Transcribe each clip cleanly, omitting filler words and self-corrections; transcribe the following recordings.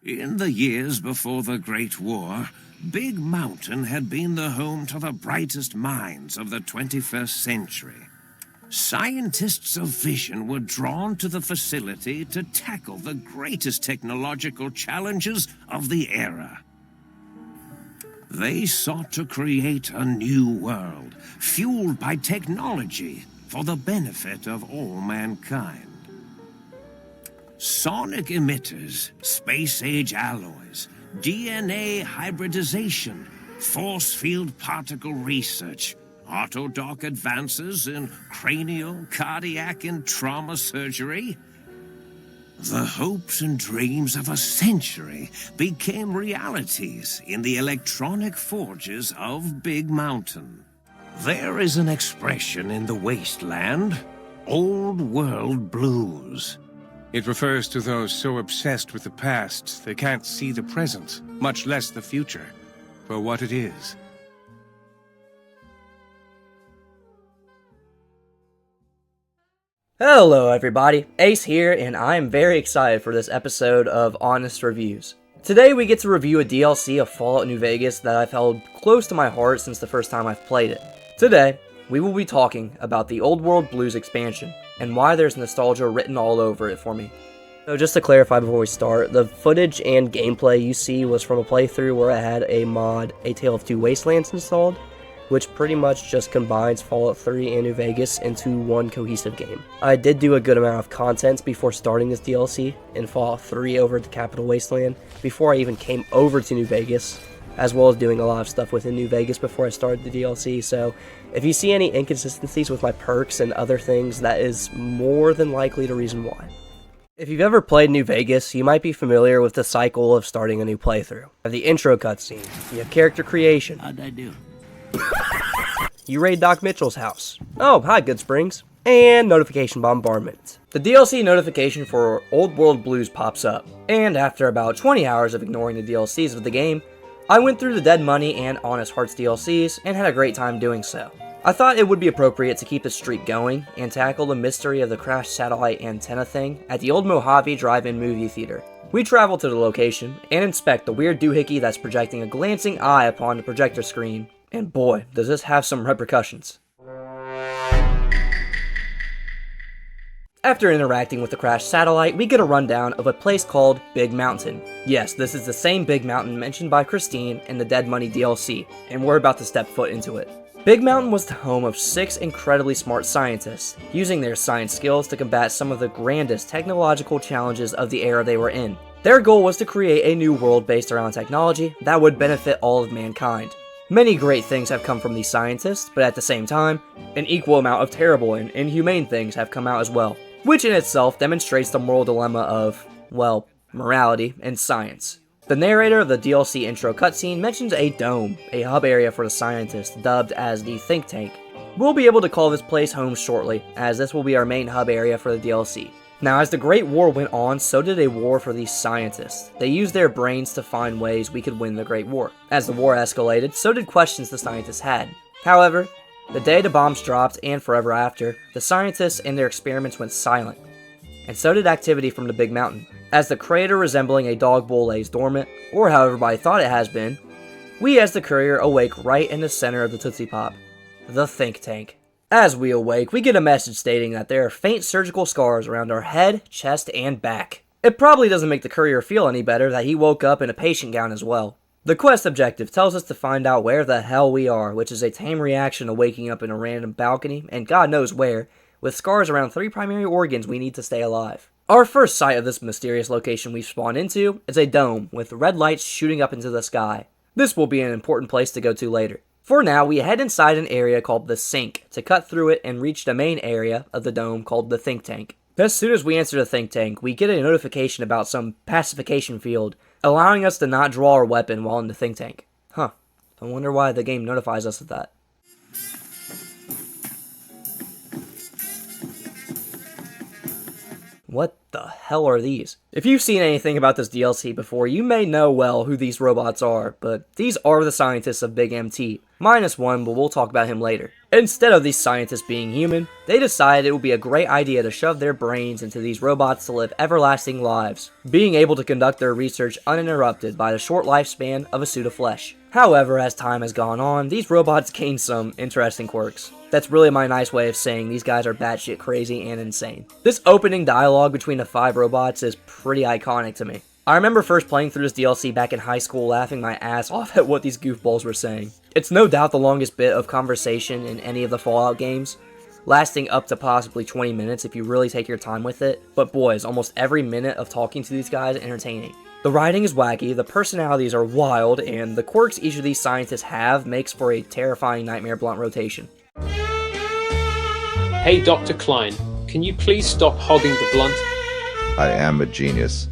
In the years before the Great War, Big Mountain had been the home to the brightest minds of the 21st century. Scientists of vision were drawn to the facility to tackle the greatest technological challenges of the era. They sought to create a new world, fueled by technology for the benefit of all mankind. Sonic emitters, space-age alloys, DNA hybridization, force field particle research, autodoc advances in cranial, cardiac, and trauma surgery. The hopes and dreams of a century became realities in the electronic forges of Big Mountain. There is an expression in the wasteland, old world blues. It refers to those so obsessed with the past they can't see the present, much less the future, for what it is. Hello everybody, Ace here, and I am very excited for this episode of Honest Reviews. Today we get to review a DLC of Fallout New Vegas that I've held close to my heart since the first time I've played it. Today, we will be talking about the Old World Blues expansion, and why there's nostalgia written all over it for me. So just to clarify before we start, the footage and gameplay you see was from a playthrough where I had a mod, A Tale of Two Wastelands installed, which pretty much just combines Fallout 3 and New Vegas into one cohesive game. I did do a good amount of content before starting this DLC in Fallout 3 over at the Capital Wasteland, before I even came over to New Vegas, as well as doing a lot of stuff within New Vegas before I started the DLC, so if you see any inconsistencies with my perks and other things, that is more than likely the reason why. If you've ever played New Vegas, you might be familiar with the cycle of starting a new playthrough. You have the intro cutscene, you have character creation. How'd I do? You raid Doc Mitchell's house. Oh, hi Goodsprings. And notification bombardment. The DLC notification for Old World Blues pops up, and after about 20 hours of ignoring the DLCs of the game, I went through the Dead Money and Honest Hearts DLCs and had a great time doing so. I thought it would be appropriate to keep the streak going and tackle the mystery of the crashed satellite antenna thing at the old Mojave Drive-In movie theater. We travel to the location and inspect the weird doohickey that's projecting a glancing eye upon the projector screen, and boy, does this have some repercussions. After interacting with the crashed satellite, we get a rundown of a place called Big Mountain. Yes, this is the same Big Mountain mentioned by Christine in the Dead Money DLC, and we're about to step foot into it. Big Mountain was the home of 6 incredibly smart scientists, using their science skills to combat some of the grandest technological challenges of the era they were in. Their goal was to create a new world based around technology that would benefit all of mankind. Many great things have come from these scientists, but at the same time, an equal amount of terrible and inhumane things have come out as well, which in itself demonstrates the moral dilemma of, well, morality and science. The narrator of the DLC intro cutscene mentions a dome, a hub area for the scientists, dubbed as the think tank. We'll be able to call this place home shortly, as this will be our main hub area for the DLC. Now, as the Great War went on, so did a war for these scientists. They used their brains to find ways we could win the Great War. As the war escalated, so did questions the scientists had. However, the day the bombs dropped and forever after, the scientists and their experiments went silent. And so did activity from the Big Mountain. As the crater resembling a dog bowl lays dormant, or how everybody thought it has been, we as the courier awake right in the center of the Tootsie Pop, the think tank. As we awake, we get a message stating that there are faint surgical scars around our head, chest, and back. It probably doesn't make the courier feel any better that he woke up in a patient gown as well. The quest objective tells us to find out where the hell we are, which is a tame reaction to waking up in a random balcony, and God knows where, with scars around 3 primary organs we need to stay alive. Our first sight of this mysterious location we've spawned into is a dome with red lights shooting up into the sky. This will be an important place to go to later. For now, we head inside an area called the Sink to cut through it and reach the main area of the dome called the Think Tank. As soon as we enter the Think Tank, we get a notification about some pacification field, allowing us to not draw our weapon while in the Think Tank. Huh, I wonder why the game notifies us of that. What the hell are these? If you've seen anything about this DLC before, you may know well who these robots are, but these are the scientists of Big MT. Minus one, but we'll talk about him later. Instead of these scientists being human, they decided it would be a great idea to shove their brains into these robots to live everlasting lives, being able to conduct their research uninterrupted by the short lifespan of a suit of flesh. However, as time has gone on, these robots gained some interesting quirks. That's really my nice way of saying these guys are batshit crazy and insane. This opening dialogue between the 5 robots is pretty iconic to me. I remember first playing through this DLC back in high school laughing my ass off at what these goofballs were saying. It's no doubt the longest bit of conversation in any of the Fallout games, lasting up to possibly 20 minutes if you really take your time with it, but boys, almost every minute of talking to these guys is entertaining. The writing is wacky, the personalities are wild, and the quirks each of these scientists have makes for a terrifying nightmare blunt rotation. Hey Dr. Klein, can you please stop hogging the blunt? I am a genius.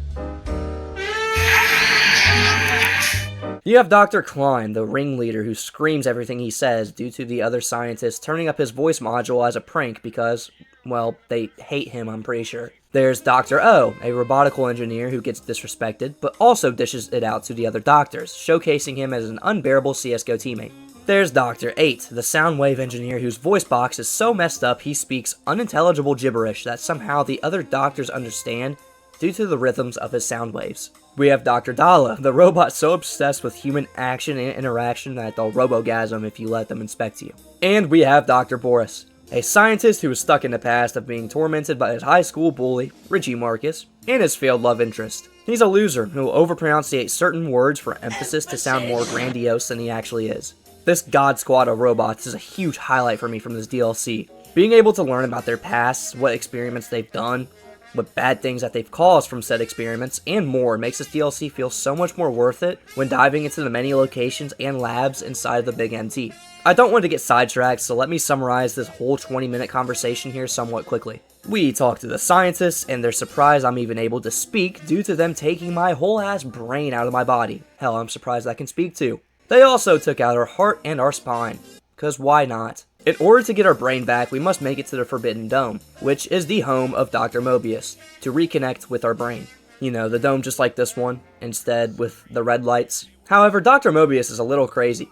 You have Dr. Klein, the ringleader who screams everything he says due to the other scientists turning up his voice module as a prank because, well, they hate him, I'm pretty sure. There's Dr. O, a robotical engineer who gets disrespected, but also dishes it out to the other doctors, showcasing him as an unbearable CSGO teammate. There's Dr. 8, the sound wave engineer whose voice box is so messed up he speaks unintelligible gibberish that somehow the other doctors understand due to the rhythms of his sound waves. We have Dr. Dala, the robot so obsessed with human action and interaction that they'll robogasm if you let them inspect you. And we have Dr. Boris, a scientist who was stuck in the past of being tormented by his high school bully, Richie Marcus, and his failed love interest. He's a loser who will overpronunciate certain words for emphasis to sound more grandiose than he actually is. This god squad of robots is a huge highlight for me from this DLC. Being able to learn about their pasts, what experiments they've done, what bad things that they've caused from said experiments, and more makes this DLC feel so much more worth it when diving into the many locations and labs inside of the Big MT. I don't want to get sidetracked, so let me summarize this whole 20-minute conversation here somewhat quickly. We talk to the scientists, and they're surprised I'm even able to speak due to them taking my whole ass brain out of my body. Hell, I'm surprised I can speak too. They also took out our heart and our spine, cause why not? In order to get our brain back, we must make it to the Forbidden Dome, which is the home of Dr. Mobius, to reconnect with our brain. You know, the dome just like this one, instead with the red lights. However, Dr. Mobius is a little crazy.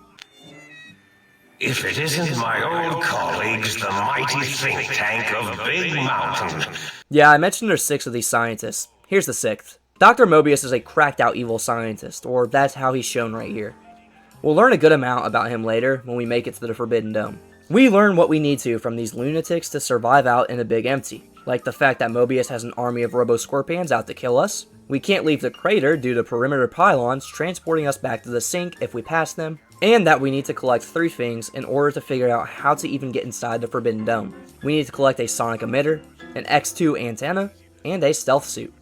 If it isn't my old colleagues, the mighty think tank of Big Mountain. Yeah, I mentioned there's 6 of these scientists. Here's the 6th. Dr. Mobius is a cracked out evil scientist, or that's how he's shown right here. We'll learn a good amount about him later when we make it to the Forbidden Dome. We learn what we need to from these lunatics to survive out in a Big Empty, like the fact that Mobius has an army of robo-scorpions out to kill us, we can't leave the crater due to perimeter pylons transporting us back to the sink if we pass them, and that we need to collect 3 things in order to figure out how to even get inside the Forbidden Dome. We need to collect a sonic emitter, an X2 antenna, and a stealth suit.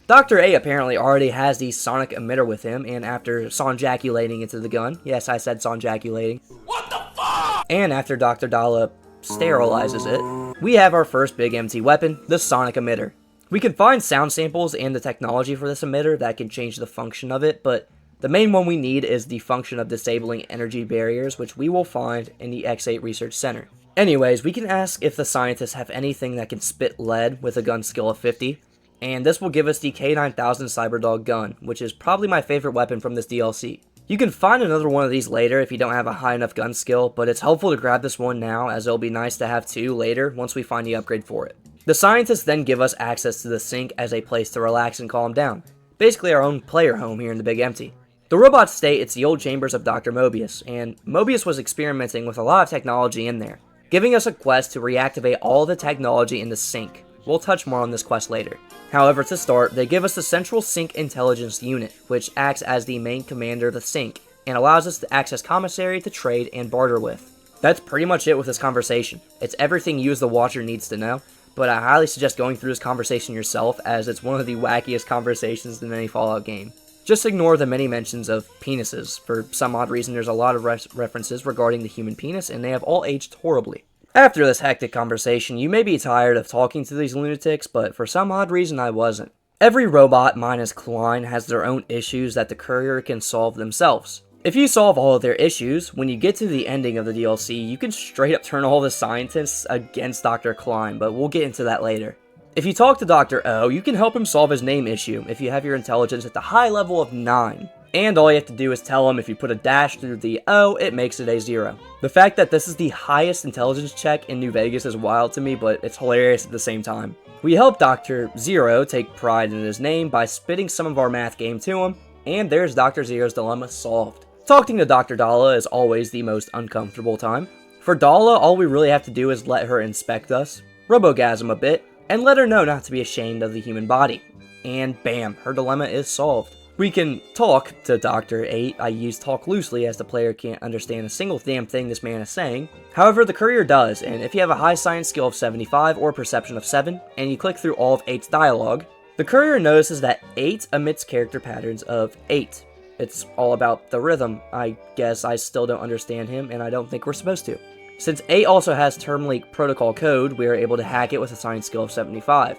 Dr. A apparently already has the sonic emitter with him, and after sonjaculating into the gun, yes, I said sonjaculating, what the fuck? And after Dr. Dala sterilizes it, we have our first Big MT weapon, the sonic emitter. We can find sound samples and the technology for this emitter that can change the function of it, but the main one we need is the function of disabling energy barriers, which we will find in the X8 Research Center. Anyways, we can ask if the scientists have anything that can spit lead with a gun skill of 50, and this will give us the K9000 Cyberdog gun, which is probably my favorite weapon from this DLC. You can find another one of these later if you don't have a high enough gun skill, but it's helpful to grab this one now as it'll be nice to have 2 later once we find the upgrade for it. The scientists then give us access to the sink as a place to relax and calm down, basically our own player home here in the Big Empty. The robots state it's the old chambers of Dr. Mobius, and Mobius was experimenting with a lot of technology in there, giving us a quest to reactivate all the technology in the sink. We'll touch more on this quest later. However, to start, they give us the Central Sink Intelligence Unit, which acts as the main commander of the sink, and allows us to access commissary to trade and barter with. That's pretty much it with this conversation. It's everything you as the watcher needs to know, but I highly suggest going through this conversation yourself, as it's one of the wackiest conversations in any Fallout game. Just ignore the many mentions of penises. For some odd reason, there's a lot of references regarding the human penis, and they have all aged horribly. After this hectic conversation, you may be tired of talking to these lunatics, but for some odd reason I wasn't. Every robot, minus Klein, has their own issues that the courier can solve themselves. If you solve all of their issues, when you get to the ending of the DLC, you can straight up turn all the scientists against Dr. Klein, but we'll get into that later. If you talk to Dr. O, you can help him solve his name issue if you have your intelligence at the high level of 9. And all you have to do is tell him if you put a dash through the O, it makes it a 0. The fact that this is the highest intelligence check in New Vegas is wild to me, but it's hilarious at the same time. We help Dr. Zero take pride in his name by spitting some of our math game to him, and there's Dr. Zero's dilemma solved. Talking to Dr. Dala is always the most uncomfortable time. For Dala, all we really have to do is let her inspect us, robogasm a bit, and let her know not to be ashamed of the human body. And bam, her dilemma is solved. We can talk to Dr. 8. I use talk loosely as the player can't understand a single damn thing this man is saying. However, the courier does, and if you have a high science skill of 75 or perception of 7, and you click through all of 8's dialogue, the courier notices that 8 emits character patterns of 8. It's all about the rhythm. I guess I still don't understand him, and I don't think we're supposed to. Since 8 also has term leak protocol code, we are able to hack it with a science skill of 75.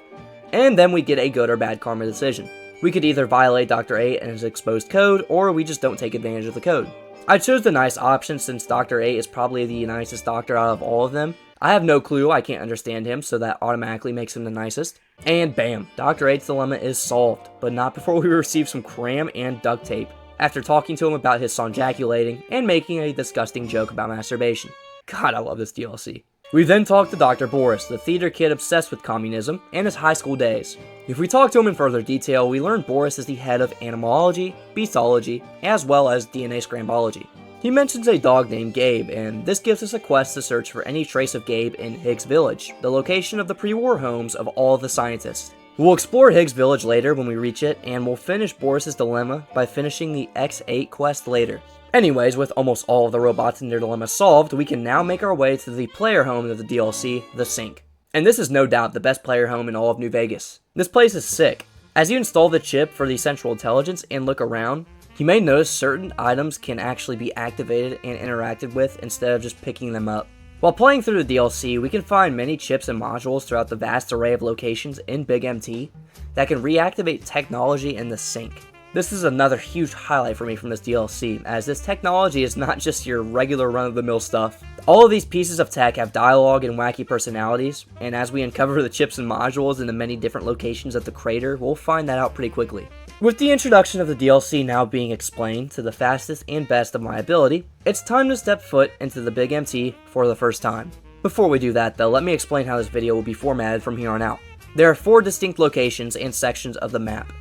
And then we get a good or bad karma decision. We could either violate Dr. 8 and his exposed code, or we just don't take advantage of the code. I chose the nice option since Dr. 8 is probably the nicest doctor out of all of them. I have no clue, I can't understand him, so that automatically makes him the nicest. And bam, Dr. 8's dilemma is solved, but not before we receive some cram and duct tape, after talking to him about his sonjaculating and making a disgusting joke about masturbation. God, I love this DLC. We then talk to Dr. Boris, the theater kid obsessed with communism, and his high school days. If we talk to him in further detail, we learn Boris is the head of animalology, beastology, as well as DNA scrambology. He mentions a dog named Gabe, and this gives us a quest to search for any trace of Gabe in Higgs Village, the location of the pre-war homes of all the scientists. We'll explore Higgs Village later when we reach it, and we'll finish Boris's dilemma by finishing the X8 quest later. Anyways, with almost all of the robots and their dilemma solved, we can now make our way to the player home of the DLC, the Sink. And this is no doubt the best player home in all of New Vegas. This place is sick. As you install the chip for the central intelligence and look around, you may notice certain items can actually be activated and interacted with instead of just picking them up. While playing through the DLC, we can find many chips and modules throughout the vast array of locations in Big MT that can reactivate technology in the Sink. This is another huge highlight for me from this DLC, as this technology is not just your regular run-of-the-mill stuff. All of these pieces of tech have dialogue and wacky personalities, and as we uncover the chips and modules in the many different locations of the crater, we'll find that out pretty quickly. With the introduction of the DLC now being explained to the fastest and best of my ability, it's time to step foot into the Big MT for the first time. Before we do that though, let me explain how this video will be formatted from here on out. There are 4 distinct locations and sections of the map.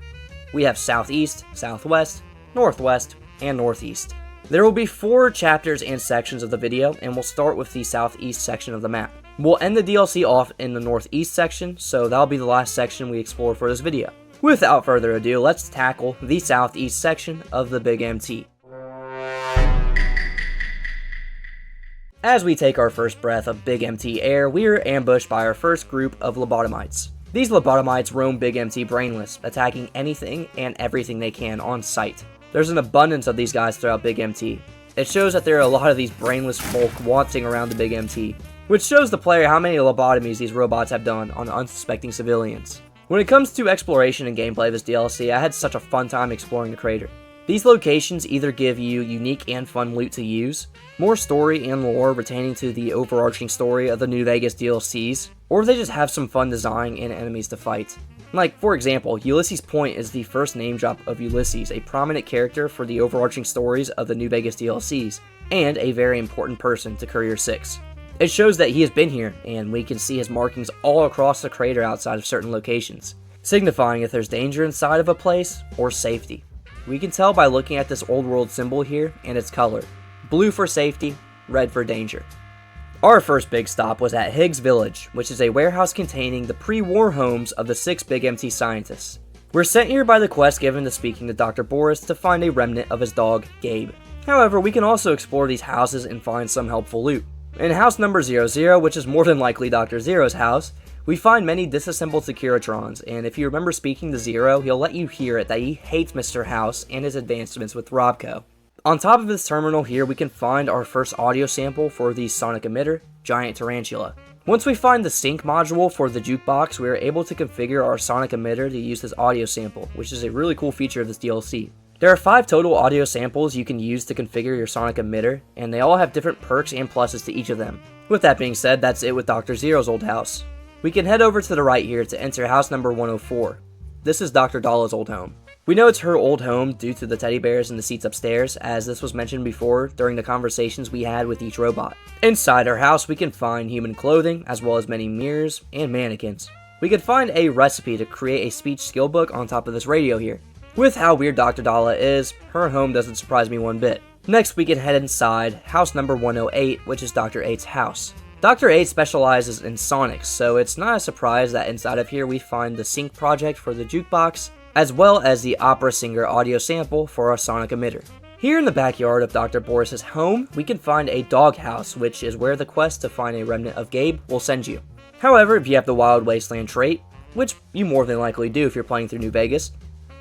We have Southeast, Southwest, Northwest, and Northeast. There will be 4 chapters and sections of the video, and we'll start with the Southeast section of the map. We'll end the DLC off in the Northeast section, so that'll be the last section we explore for this video. Without further ado, let's tackle the Southeast section of the Big MT. As we take our first breath of Big MT air, we are ambushed by our first group of lobotomites. These lobotomites roam Big MT brainless, attacking anything and everything they can on sight. There's an abundance of these guys throughout Big MT. It shows that there are a lot of these brainless folk wanting around the Big MT, which shows the player how many lobotomies these robots have done on unsuspecting civilians. When it comes to exploration and gameplay of this DLC, I had such a fun time exploring the crater. These locations either give you unique and fun loot to use, more story and lore pertaining to the overarching story of the New Vegas DLCs, or they just have some fun design and enemies to fight. Like, for example, Ulysses Point is the first name drop of Ulysses, a prominent character for the overarching stories of the New Vegas DLCs, and a very important person to Courier 6. It shows that he has been here, and we can see his markings all across the crater outside of certain locations, signifying if there's danger inside of a place or safety. We can tell by looking at this old world symbol here and its color. Blue for safety, red for danger. Our first big stop was at Higgs Village, which is a warehouse containing the pre-war homes of the 6 Big MT scientists. We're sent here by the quest given to speaking to Dr. Boris to find a remnant of his dog, Gabe. However, we can also explore these houses and find some helpful loot. In house number 00, which is more than likely Dr. Zero's house, we find many disassembled Securitrons, and if you remember speaking to Zero, he'll let you hear it that he hates Mr. House and his advancements with Robco. On top of this terminal here, we can find our first audio sample for the sonic emitter, Giant Tarantula. Once we find the sync module for the jukebox, we are able to configure our sonic emitter to use this audio sample, which is a really cool feature of this DLC. There are 5 total audio samples you can use to configure your sonic emitter, and they all have different perks and pluses to each of them. With that being said, that's it with Dr. Zero's old house. We can head over to the right here to enter house number 104. This is Dr. Dalla's old home. We know it's her old home due to the teddy bears and the seats upstairs, as this was mentioned before during the conversations we had with each robot. Inside her house, we can find human clothing, as well as many mirrors and mannequins. We can find a recipe to create a speech skill book on top of this radio here. With how weird Dr. Dalla is, her home doesn't surprise me one bit. Next, we can head inside house number 108, which is Dr. 8's house. Dr. 8 specializes in sonics, so it's not a surprise that inside of here we find the sync project for the jukebox, as well as the opera singer audio sample for our sonic emitter. Here in the backyard of Dr. Boris's home, we can find a doghouse, which is where the quest to find a remnant of Gabe will send you. However, if you have the Wild Wasteland trait, which you more than likely do if you're playing through New Vegas,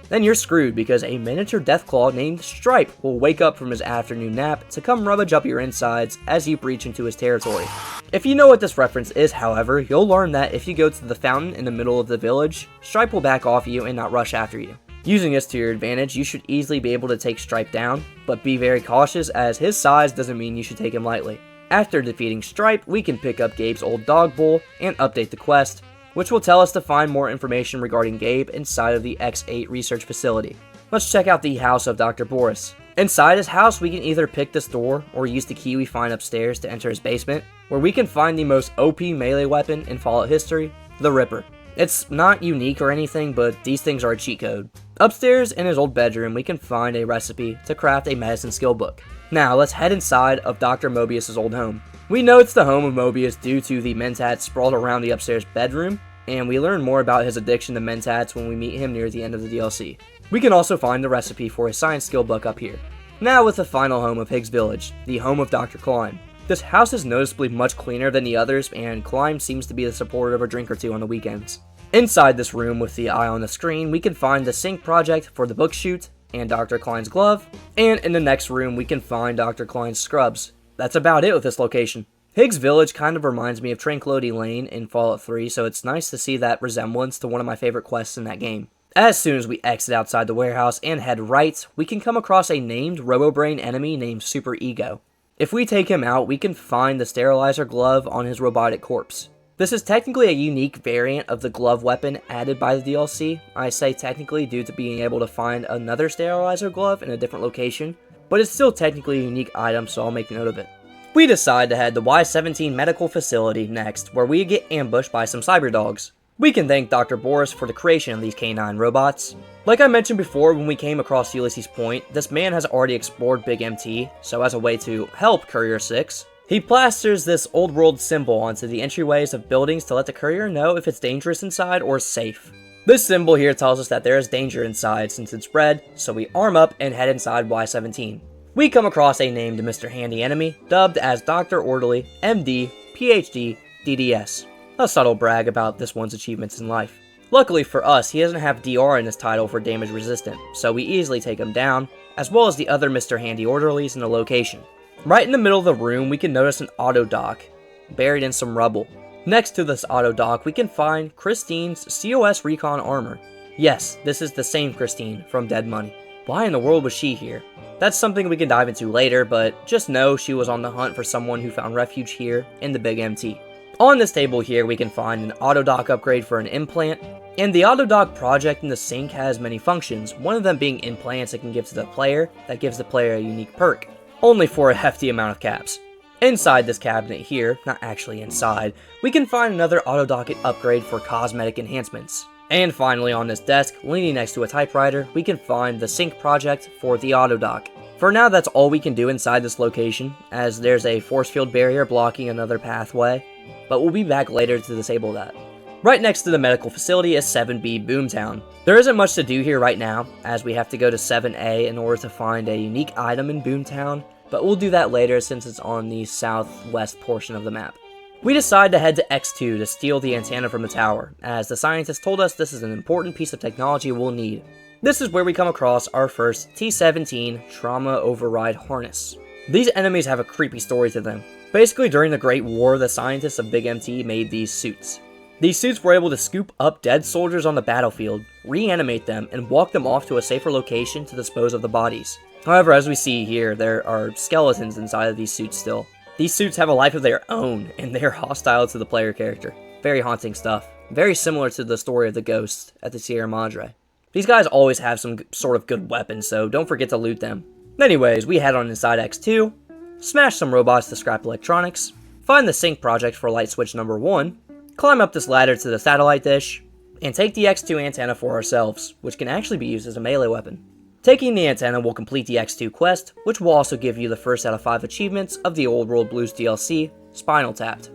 then you're screwed because a miniature Deathclaw named Stripe will wake up from his afternoon nap to come rummage up your insides as you breach into his territory. If you know what this reference is, however, you'll learn that if you go to the fountain in the middle of the village, Stripe will back off you and not rush after you. Using this to your advantage, you should easily be able to take Stripe down, but be very cautious as his size doesn't mean you should take him lightly. After defeating Stripe, we can pick up Gabe's old dog bowl and update the quest, which will tell us to find more information regarding Gabe inside of the X8 research facility. Let's check out the house of Dr. Boris. Inside his house, we can either pick this door or use the key we find upstairs to enter his basement, where we can find the most OP melee weapon in Fallout history, the Ripper. It's not unique or anything, but these things are a cheat code. Upstairs in his old bedroom, we can find a recipe to craft a medicine skill book. Now, let's head inside of Dr. Mobius's old home. We know it's the home of Mobius due to the mentats sprawled around the upstairs bedroom, and we learn more about his addiction to mentats when we meet him near the end of the DLC. We can also find the recipe for his science skill book up here. Now with the final home of Higgs Village, the home of Dr. Klein. This house is noticeably much cleaner than the others, and Klein seems to be the supporter of a drink or two on the weekends. Inside this room with the eye on the screen, we can find the sync project for the book chute and Dr. Klein's glove, and in the next room we can find Dr. Klein's scrubs. That's about it with this location. Higgs Village kind of reminds me of Tranquility Lane in Fallout 3, so it's nice to see that resemblance to one of my favorite quests in that game. As soon as we exit outside the warehouse and head right, we can come across a named RoboBrain enemy named Super Ego. If we take him out, we can find the sterilizer glove on his robotic corpse. This is technically a unique variant of the glove weapon added by the DLC. I say technically due to being able to find another sterilizer glove in a different location, but it's still technically a unique item, so I'll make note of it. We decide to head to Y-17 Medical Facility next, where we get ambushed by some cyber dogs. We can thank Dr. Boris for the creation of these canine robots. Like I mentioned before when we came across Ulysses Point, this man has already explored Big MT, so as a way to help Courier 6, he plasters this old world symbol onto the entryways of buildings to let the courier know if it's dangerous inside or safe. This symbol here tells us that there is danger inside since it's red, so we arm up and head inside Y-17. We come across a named Mr. Handy enemy, dubbed as Dr. Orderly, MD, PhD, DDS. A subtle brag about this one's achievements in life. Luckily for us, he doesn't have DR in his title for damage resistant, so we easily take him down, as well as the other Mr. Handy Orderlies in the location. Right in the middle of the room, we can notice an auto dock, buried in some rubble. Next to this auto dock, we can find Christine's COS Recon armor. Yes, this is the same Christine from Dead Money. Why in the world was she here? That's something we can dive into later, but just know she was on the hunt for someone who found refuge here in the Big MT. On this table here, we can find an auto dock upgrade for an implant, and the auto dock project in the sink has many functions, one of them being implants it can give to the player that gives the player a unique perk, only for a hefty amount of caps. Inside this cabinet here, not actually inside, we can find another auto dock upgrade for cosmetic enhancements. And finally on this desk, leaning next to a typewriter, we can find the sync project for the auto dock. For now, that's all we can do inside this location, as there's a force field barrier blocking another pathway, but we'll be back later to disable that. Right next to the medical facility is 7B Boomtown. There isn't much to do here right now, as we have to go to 7A in order to find a unique item in Boomtown, but we'll do that later since it's on the southwest portion of the map. We decide to head to X2 to steal the antenna from the tower, as the scientist told us this is an important piece of technology we'll need. This is where we come across our first T-17 Trauma Override Harness. These enemies have a creepy story to them. Basically, during the Great War, the scientists of Big MT made these suits. These suits were able to scoop up dead soldiers on the battlefield, reanimate them, and walk them off to a safer location to dispose of the bodies. However, as we see here, there are skeletons inside of these suits still. These suits have a life of their own, and they are hostile to the player character. Very haunting stuff. Very similar to the story of the ghosts at the Sierra Madre. These guys always have some sort of good weapons, so don't forget to loot them. Anyways, we head on inside X2, smash some robots to scrap electronics, find the sync project for light switch number 1, climb up this ladder to the satellite dish, and take the X2 antenna for ourselves, which can actually be used as a melee weapon. Taking the antenna will complete the X2 quest, which will also give you the first out of 5 achievements of the Old World Blues DLC, Spinal Tapped.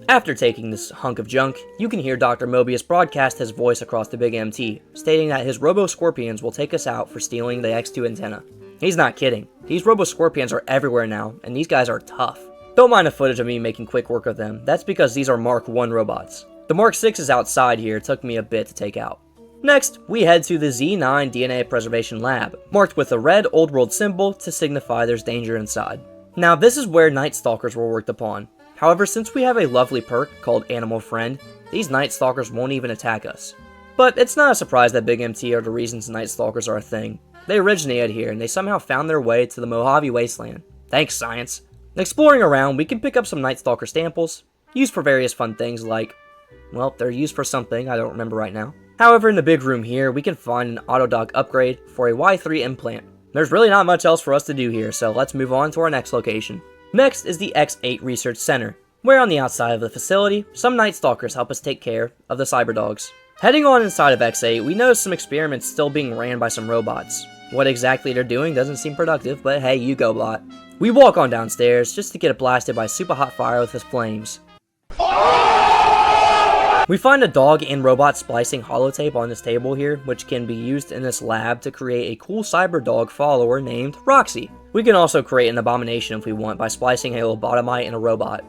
After taking this hunk of junk, you can hear Dr. Mobius broadcast his voice across the Big MT, stating that his Robo-Scorpions will take us out for stealing the X2 antenna. He's not kidding. These Robo-Scorpions are everywhere now, and these guys are tough. Don't mind the footage of me making quick work of them, that's because these are Mark 1 robots. The Mark 6 is outside here, it took me a bit to take out. Next, we head to the Z9 DNA Preservation Lab, marked with a red Old World symbol to signify there's danger inside. Now this is where Night Stalkers were worked upon. However, since we have a lovely perk called Animal Friend, these Night Stalkers won't even attack us. But it's not a surprise that Big MT are the reasons Night Stalkers are a thing. They originated here, and they somehow found their way to the Mojave Wasteland. Thanks, science. Exploring around, we can pick up some Night Stalker samples, used for various fun things like, well, they're used for something, I don't remember right now. However, in the big room here, we can find an Autodoc upgrade for a Y3 implant. There's really not much else for us to do here, so let's move on to our next location. Next is the X8 Research Center, where on the outside of the facility, some Night Stalkers help us take care of the Cyberdogs. Heading on inside of X8, we notice some experiments still being ran by some robots. What exactly they're doing doesn't seem productive, but hey, you go, bot. We walk on downstairs just to get it blasted by super hot fire with his flames. We find a dog and robot splicing holotape on this table here, which can be used in this lab to create a cool cyber dog follower named Roxy. We can also create an abomination if we want by splicing a lobotomite and a robot.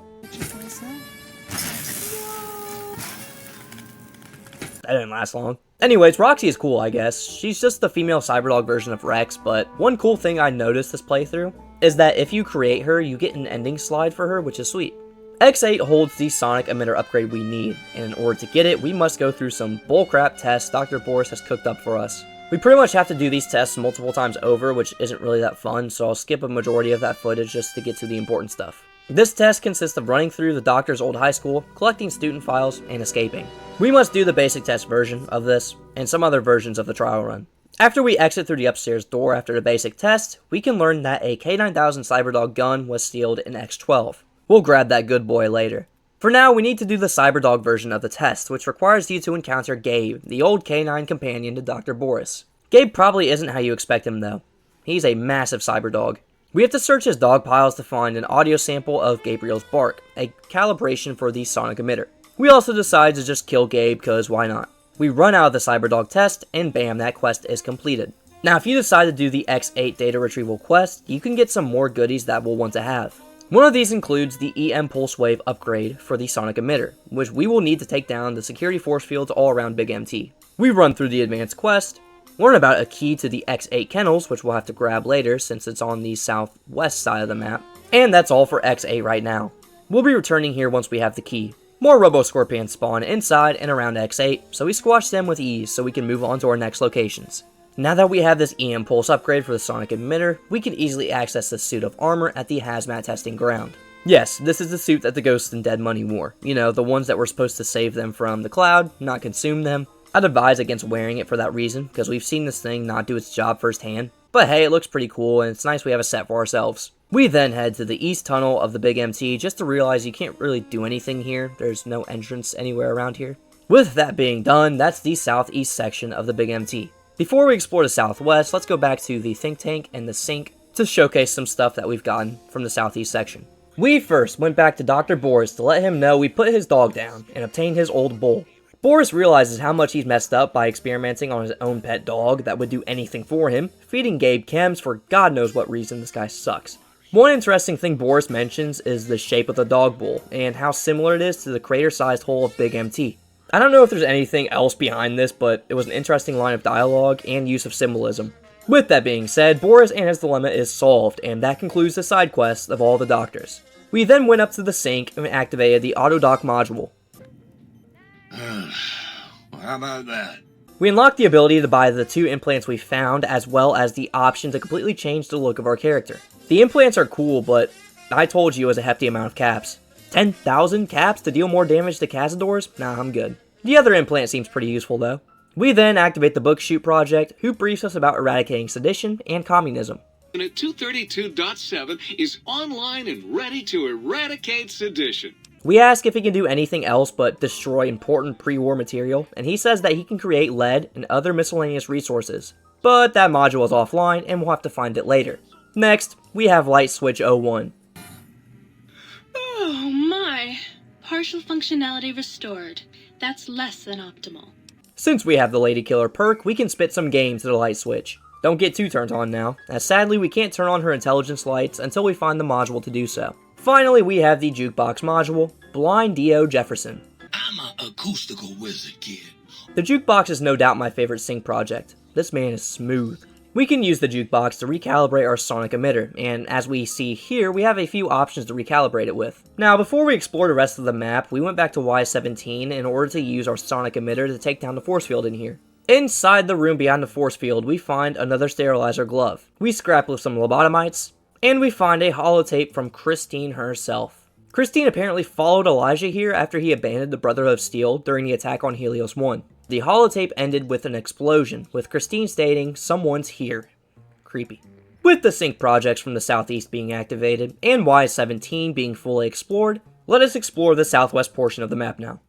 That didn't last long. Anyways, Roxy is cool, I guess. She's just the female cyberdog version of Rex, but one cool thing I noticed this playthrough is that if you create her, you get an ending slide for her, which is sweet. X8 holds the sonic emitter upgrade we need, and in order to get it, we must go through some bullcrap tests Dr. Boris has cooked up for us. We pretty much have to do these tests multiple times over, which isn't really that fun, so I'll skip a majority of that footage just to get to the important stuff. This test consists of running through the doctor's old high school, collecting student files, and escaping. We must do the basic test version of this, and some other versions of the trial run. After we exit through the upstairs door after the basic test, we can learn that a K9000 Cyberdog gun was sealed in X12. We'll grab that good boy later. For now, we need to do the Cyberdog version of the test, which requires you to encounter Gabe, the old K9 companion to Dr. Boris. Gabe probably isn't how you expect him though. He's a massive Cyberdog. We have to search his dog piles to find an audio sample of Gabriel's bark, a calibration for the sonic emitter. We also decide to just kill Gabe, cause why not? We run out of the Cyberdog test, and bam, that quest is completed. Now if you decide to do the X8 data retrieval quest, you can get some more goodies that we'll want to have. One of these includes the EM Pulse Wave upgrade for the sonic emitter, which we will need to take down the security force fields all around Big MT. We run through the advanced quest, learn about a key to the X8 kennels, which we'll have to grab later since it's on the southwest side of the map, and that's all for X8 right now. We'll be returning here once we have the key. More Robo-Scorpions spawn inside and around X8, so we squash them with ease so we can move on to our next locations. Now that we have this EM Pulse upgrade for the sonic emitter, we can easily access this suit of armor at the hazmat testing ground. Yes, this is the suit that the Ghosts and Dead Money wore. You know, the ones that were supposed to save them from the cloud, not consume them. I'd advise against wearing it for that reason, because we've seen this thing not do its job firsthand. But hey, it looks pretty cool, and it's nice we have a set for ourselves. We then head to the east tunnel of the Big MT just to realize you can't really do anything here. There's no entrance anywhere around here. With that being done, that's the southeast section of the Big MT. Before we explore the southwest, let's go back to the think tank and the sink to showcase some stuff that we've gotten from the southeast section. We first went back to Dr. Boris to let him know we put his dog down and obtained his old bull. Boris realizes how much he's messed up by experimenting on his own pet dog that would do anything for him, feeding Gabe chems for God knows what reason. This guy sucks. One interesting thing Boris mentions is the shape of the dog bowl and how similar it is to the crater-sized hole of Big MT. I don't know if there's anything else behind this, but it was an interesting line of dialogue and use of symbolism. With that being said, Boris and his dilemma is solved, and that concludes the side quests of all the doctors. We then went up to the sink and activated the Autodoc module. How about that? We unlocked the ability to buy the 2 implants we found, as well as the option to completely change the look of our character. The implants are cool, but I told you it was a hefty amount of caps. 10,000 caps to deal more damage to Cazadors? Nah, I'm good. The other implant seems pretty useful though. We then activate the Book Shoot project, who briefs us about eradicating sedition and communism. Unit 232.7 is online and ready to eradicate sedition. We ask if he can do anything else but destroy important pre-war material, and he says that he can create lead and other miscellaneous resources. But that module is offline, and we'll have to find it later. Next, we have Light Switch 01. Oh my. Partial functionality restored. That's less than optimal. Since we have the Lady Killer perk, we can spit some game to the Light Switch. Don't get too turned on now, as sadly we can't turn on her intelligence lights until we find the module to do so. Finally, we have the Jukebox module, Blind D.O. Jefferson. I'm an acoustical wizard, kid. The Jukebox is no doubt my favorite sync project. This man is smooth. We can use the Jukebox to recalibrate our sonic emitter, and as we see here, we have a few options to recalibrate it with. Now, before we explore the rest of the map, we went back to Y17 in order to use our sonic emitter to take down the force field in here. Inside the room beyond the force field, we find another sterilizer glove. We scrap with some lobotomites, and we find a holotape from Christine herself. Christine apparently followed Elijah here after he abandoned the Brotherhood of Steel during the attack on Helios 1. The holotape ended with an explosion, with Christine stating, "Someone's here." Creepy. With the sync projects from the southeast being activated, and Y17 being fully explored, let us explore the southwest portion of the map now.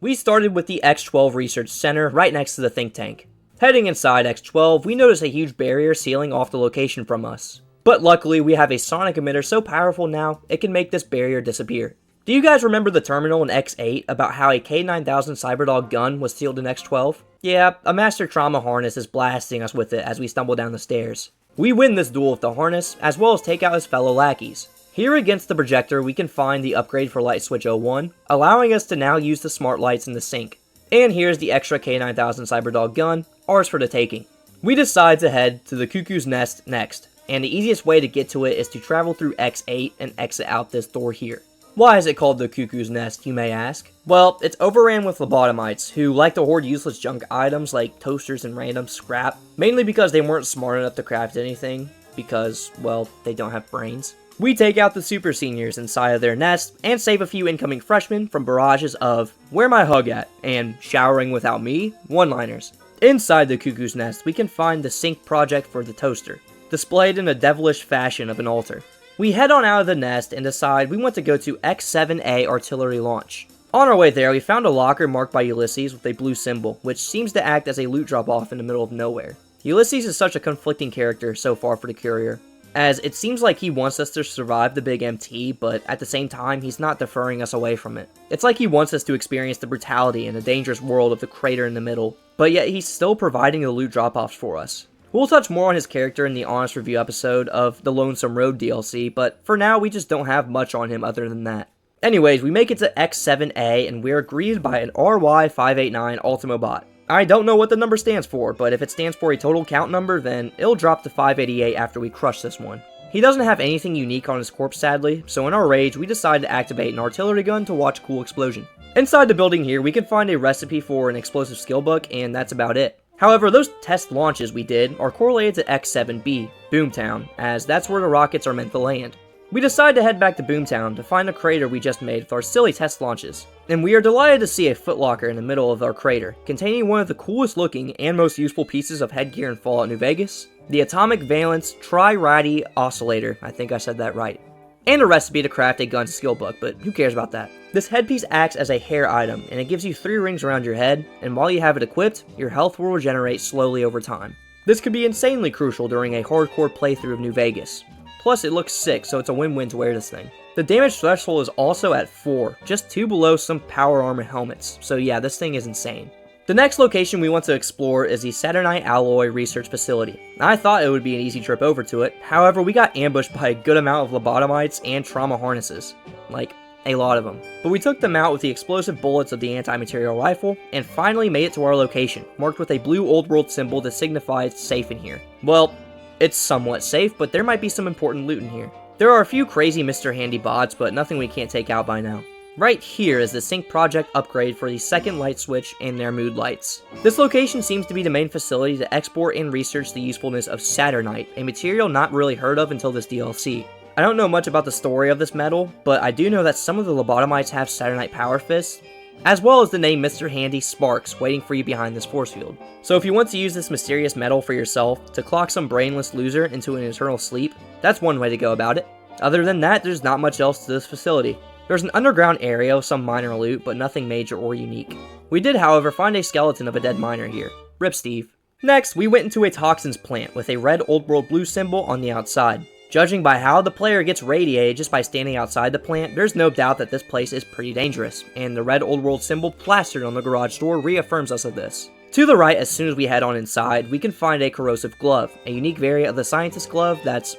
We started with the X12 Research Center right next to the think tank. Heading inside X12, we notice a huge barrier sealing off the location from us. But luckily, we have a sonic emitter so powerful now, it can make this barrier disappear. Do you guys remember the terminal in X8 about how a K9000 Cyberdog gun was sealed in X12? Yeah, a Master Trauma harness is blasting us with it as we stumble down the stairs. We win this duel with the harness, as well as take out his fellow lackeys. Here against the projector, we can find the upgrade for Light Switch 01, allowing us to now use the smart lights in the sync. And here's the extra K9000 Cyberdog gun, ours for the taking. We decide to head to the Cuckoo's Nest next, and the easiest way to get to it is to travel through X8 and exit out this door here. Why is it called the Cuckoo's Nest, you may ask? Well, it's overran with lobotomites, who like to hoard useless junk items like toasters and random scrap, mainly because they weren't smart enough to craft anything, because, well, they don't have brains. We take out the super seniors inside of their nest, and save a few incoming freshmen from barrages of, "Where my hug at?" and "Showering without me?" one-liners. Inside the Cuckoo's Nest, we can find the sync project for the toaster, displayed in a devilish fashion of an altar. We head on out of the nest and decide we want to go to X7A Artillery Launch. On our way there, we found a locker marked by Ulysses with a blue symbol, which seems to act as a loot drop-off in the middle of nowhere. Ulysses is such a conflicting character so far for the courier, as it seems like he wants us to survive the big MT, but at the same time, he's not deferring us away from it. It's like he wants us to experience the brutality and the dangerous world of the crater in the middle, but yet he's still providing the loot drop-offs for us. We'll touch more on his character in the Honest Review episode of the Lonesome Road DLC, but for now, we just don't have much on him other than that. Anyways, we make it to X7A, and we're greeted by an RY589 Ultimobot. I don't know what the number stands for, but if it stands for a total count number, then it'll drop to 588 after we crush this one. He doesn't have anything unique on his corpse, sadly, so in our rage, we decide to activate an artillery gun to watch a cool explosion. Inside the building here, we can find a recipe for an explosive skill book, and that's about it. However, those test launches we did are correlated to X7B, Boomtown, as that's where the rockets are meant to land. We decide to head back to Boomtown to find the crater we just made with our silly test launches, and we are delighted to see a footlocker in the middle of our crater, containing one of the coolest looking and most useful pieces of headgear in Fallout New Vegas, the Atomic Valence Tri-Radi Oscillator, I think I said that right, and a recipe to craft a gun skill book, but who cares about that. This headpiece acts as a hair item, and it gives you 3 rings around your head, and while you have it equipped, your health will regenerate slowly over time. This could be insanely crucial during a hardcore playthrough of New Vegas. Plus, it looks sick, so it's a win-win to wear this thing. The damage threshold is also at 4, just 2 below some power armor helmets, so yeah, this thing is insane. The next location we want to explore is the Saturnite Alloy Research Facility. I thought it would be an easy trip over to it, however we got ambushed by a good amount of lobotomites and trauma harnesses. Like, a lot of them. But we took them out with the explosive bullets of the anti-material rifle, and finally made it to our location, marked with a blue old world symbol that signifies it's safe in here. Well, it's somewhat safe, but there might be some important loot in here. There are a few crazy Mr. Handy bots, but nothing we can't take out by now. Right here is the Sync Project upgrade for the second light switch and their mood lights. This location seems to be the main facility to export and research the usefulness of Saturnite, a material not really heard of until this DLC. I don't know much about the story of this metal, but I do know that some of the lobotomites have Saturnite power fists, as well as the name Mr. Handy Sparks waiting for you behind this force field. So if you want to use this mysterious metal for yourself to clock some brainless loser into an eternal sleep, that's one way to go about it. Other than that, there's not much else to this facility. There's an underground area with some minor loot, but nothing major or unique. We did, however, find a skeleton of a dead miner here. Rip Steve. Next, we went into a toxins plant with a red old world blue symbol on the outside. Judging by how the player gets radiated just by standing outside the plant, there's no doubt that this place is pretty dangerous, and the red old world symbol plastered on the garage door reaffirms us of this. To the right, as soon as we head on inside, we can find a corrosive glove, a unique variant of the scientist glove that's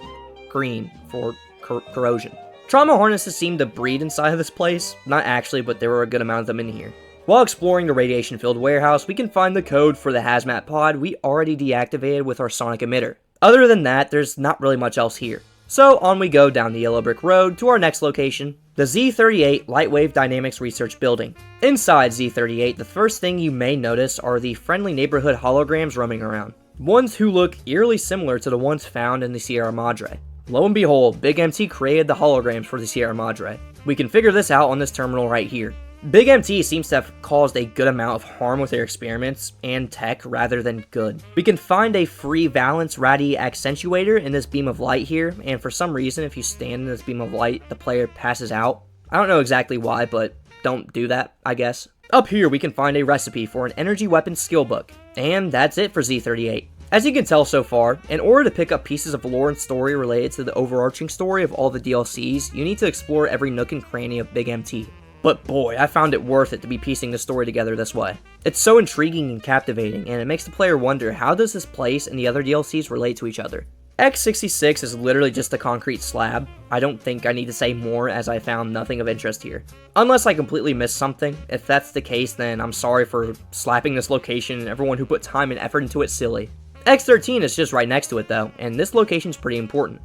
green for corrosion. Trauma harnesses seem to breed inside of this place, not actually, but there were a good amount of them in here. While exploring the radiation-filled warehouse, we can find the code for the hazmat pod we already deactivated with our sonic emitter. Other than that, there's not really much else here. So on we go down the yellow brick road to our next location, the Z38 Lightwave Dynamics Research Building. Inside Z38, the first thing you may notice are the friendly neighborhood holograms roaming around. Ones who look eerily similar to the ones found in the Sierra Madre. Lo and behold, Big MT created the holograms for the Sierra Madre. We can figure this out on this terminal right here. Big MT seems to have caused a good amount of harm with their experiments and tech rather than good. We can find a free valence radii accentuator in this beam of light here, and for some reason if you stand in this beam of light, the player passes out. I don't know exactly why, but don't do that, I guess. Up here we can find a recipe for an energy weapon skill book, and that's it for Z38. As you can tell so far, in order to pick up pieces of lore and story related to the overarching story of all the DLCs, you need to explore every nook and cranny of Big MT. But boy, I found it worth it to be piecing the story together this way. It's so intriguing and captivating, and it makes the player wonder how does this place and the other DLCs relate to each other. X66 is literally just a concrete slab. I don't think I need to say more as I found nothing of interest here. Unless I completely missed something. If that's the case, then I'm sorry for slapping this location and everyone who put time and effort into it silly. X13 is just right next to it though, and this location's pretty important.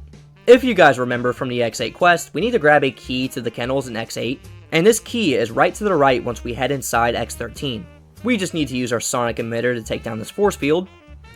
If you guys remember from the X8 quest, we need to grab a key to the kennels in X8, and this key is right to the right once we head inside X13. We just need to use our sonic emitter to take down this force field,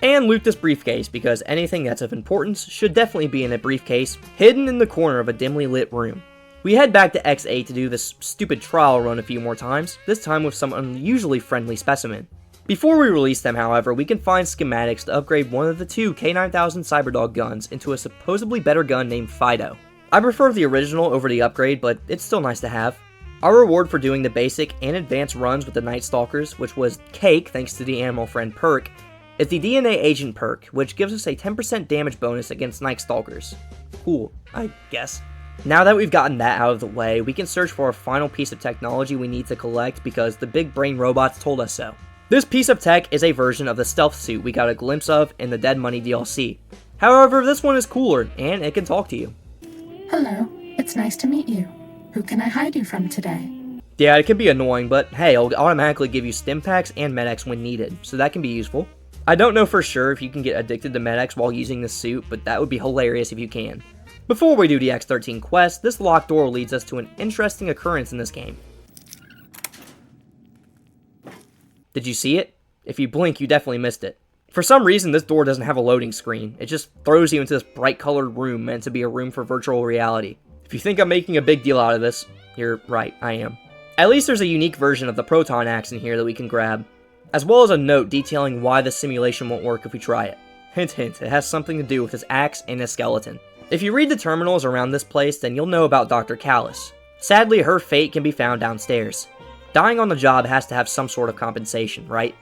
and loot this briefcase because anything that's of importance should definitely be in a briefcase hidden in the corner of a dimly lit room. We head back to X8 to do this stupid trial run a few more times, this time with some unusually friendly specimen. Before we release them, however, we can find schematics to upgrade one of the two K9000 Cyberdog guns into a supposedly better gun named Fido. I prefer the original over the upgrade, but it's still nice to have. Our reward for doing the basic and advanced runs with the Night Stalkers, which was cake thanks to the Animal Friend perk, is the DNA Agent perk, which gives us a 10% damage bonus against Night Stalkers. Cool, I guess. Now that we've gotten that out of the way, we can search for a final piece of technology we need to collect because the big brain robots told us so. This piece of tech is a version of the stealth suit we got a glimpse of in the Dead Money DLC. However, this one is cooler, and it can talk to you. Hello, it's nice to meet you. Who can I hide you from today? Yeah, it can be annoying, but hey, it'll automatically give you stim packs and Med-X when needed, so that can be useful. I don't know for sure if you can get addicted to Med-X while using this suit, but that would be hilarious if you can. Before we do the X13 quest, this locked door leads us to an interesting occurrence in this game. Did you see it? If you blink, you definitely missed it. For some reason, this door doesn't have a loading screen. It just throws you into this bright colored room meant to be a room for virtual reality. If you think I'm making a big deal out of this, you're right, I am. At least there's a unique version of the proton axe in here that we can grab, as well as a note detailing why the simulation won't work if we try it. Hint hint, it has something to do with his axe and his skeleton. If you read the terminals around this place, then you'll know about Dr. Callus. Sadly, her fate can be found downstairs. Dying on the job has to have some sort of compensation, right?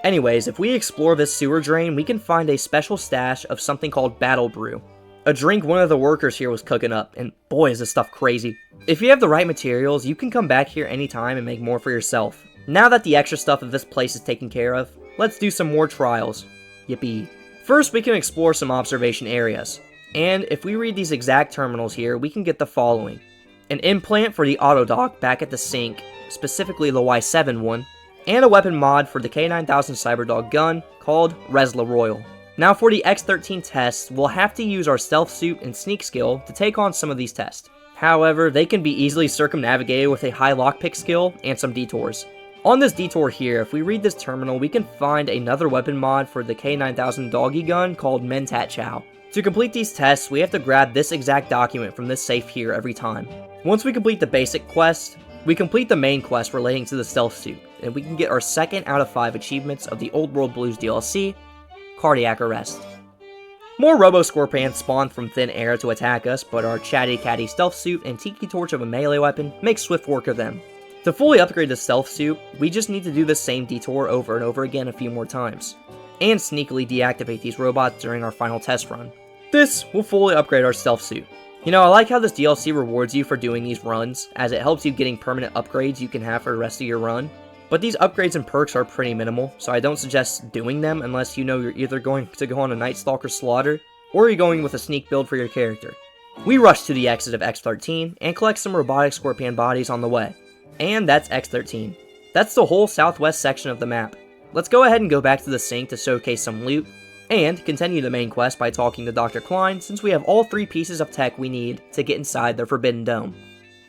Anyways, if we explore this sewer drain, we can find a special stash of something called Battle Brew. A drink one of the workers here was cooking up, and boy is this stuff crazy. If you have the right materials, you can come back here anytime and make more for yourself. Now that the extra stuff of this place is taken care of, let's do some more trials. Yippee. First, we can explore some observation areas. And if we read these exact terminals here, we can get the following. An implant for the auto dock back at the sink, specifically the Y7 one, and a weapon mod for the K9000 Cyberdog gun called Resla Royal. Now for the X13 tests, we'll have to use our stealth suit and sneak skill to take on some of these tests. However, they can be easily circumnavigated with a high lockpick skill and some detours. On this detour here, if we read this terminal, we can find another weapon mod for the K9000 doggy gun called Mentat Chow. To complete these tests, we have to grab this exact document from this safe here every time. Once we complete the basic quest, we complete the main quest relating to the stealth suit, and we can get our 2nd out of 5 achievements of the Old World Blues DLC, Cardiac Arrest. More Robo-Scorpions spawn from thin air to attack us, but our Chatty Catty stealth suit and Tiki Torch of a melee weapon make swift work of them. To fully upgrade the stealth suit, we just need to do the same detour over and over again a few more times, and sneakily deactivate these robots during our final test run. This will fully upgrade our stealth suit. You know, I like how this DLC rewards you for doing these runs, as it helps you getting permanent upgrades you can have for the rest of your run. But these upgrades and perks are pretty minimal, so I don't suggest doing them unless you know you're either going to go on a Night Stalker slaughter, or you're going with a sneak build for your character. We rush to the exit of X13, and collect some robotic scorpion bodies on the way. And that's X13. That's the whole southwest section of the map. Let's go ahead and go back to the sink to showcase some loot, and continue the main quest by talking to Dr. Klein since we have all 3 pieces of tech we need to get inside the Forbidden Dome.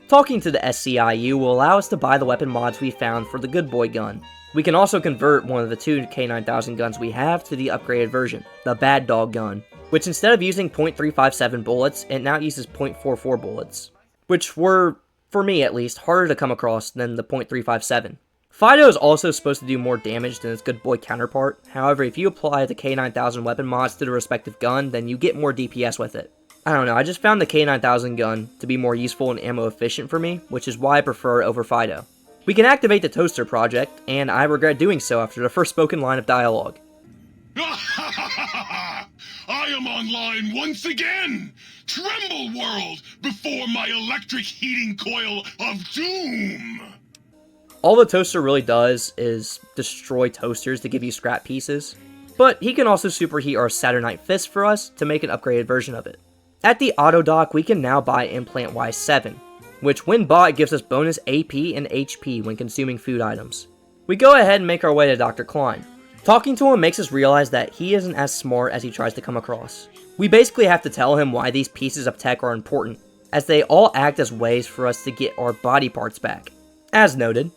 Talking to the SCIU will allow us to buy the weapon mods we found for the Good Boy gun. We can also convert one of the 2 K9000 guns we have to the upgraded version, the Bad Dog gun, which instead of using .357 bullets, it now uses .44 bullets, which were, for me at least, harder to come across than the .357. Fido is also supposed to do more damage than its Good Boy counterpart. However, if you apply the K9000 weapon mods to the respective gun, then you get more DPS with it. I don't know, I just found the K9000 gun to be more useful and ammo efficient for me, which is why I prefer it over Fido. We can activate the Toaster project, and I regret doing so after the first spoken line of dialogue. I am online once again! Tremble, world, before my electric heating coil of doom! All the Toaster really does is destroy toasters to give you scrap pieces, but he can also superheat our Saturnite Fist for us to make an upgraded version of it. At the auto dock, we can now buy Implant Y7, which when bought gives us bonus AP and HP when consuming food items. We go ahead and make our way to Dr. Klein. Talking to him makes us realize that he isn't as smart as he tries to come across. We basically have to tell him why these pieces of tech are important, as they all act as ways for us to get our body parts back. As noted,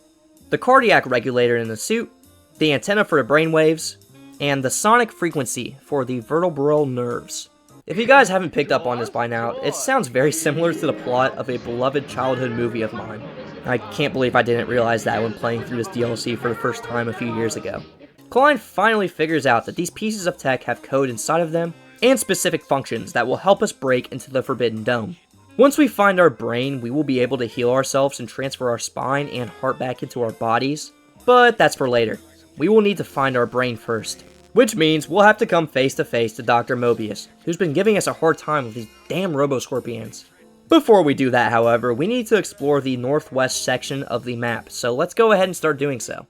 the cardiac regulator in the suit, the antenna for the brainwaves, and the sonic frequency for the vertebral nerves. If you guys haven't picked up on this by now, it sounds very similar to the plot of a beloved childhood movie of mine. I can't believe I didn't realize that when playing through this DLC for the first time a few years ago. Klein finally figures out that these pieces of tech have code inside of them, and specific functions that will help us break into the Forbidden Dome. Once we find our brain, we will be able to heal ourselves and transfer our spine and heart back into our bodies, but that's for later. We will need to find our brain first, which means we'll have to come face to face to Dr. Mobius, who's been giving us a hard time with these damn Robo-Scorpions. Before we do that, however, we need to explore the northwest section of the map, so let's go ahead and start doing so.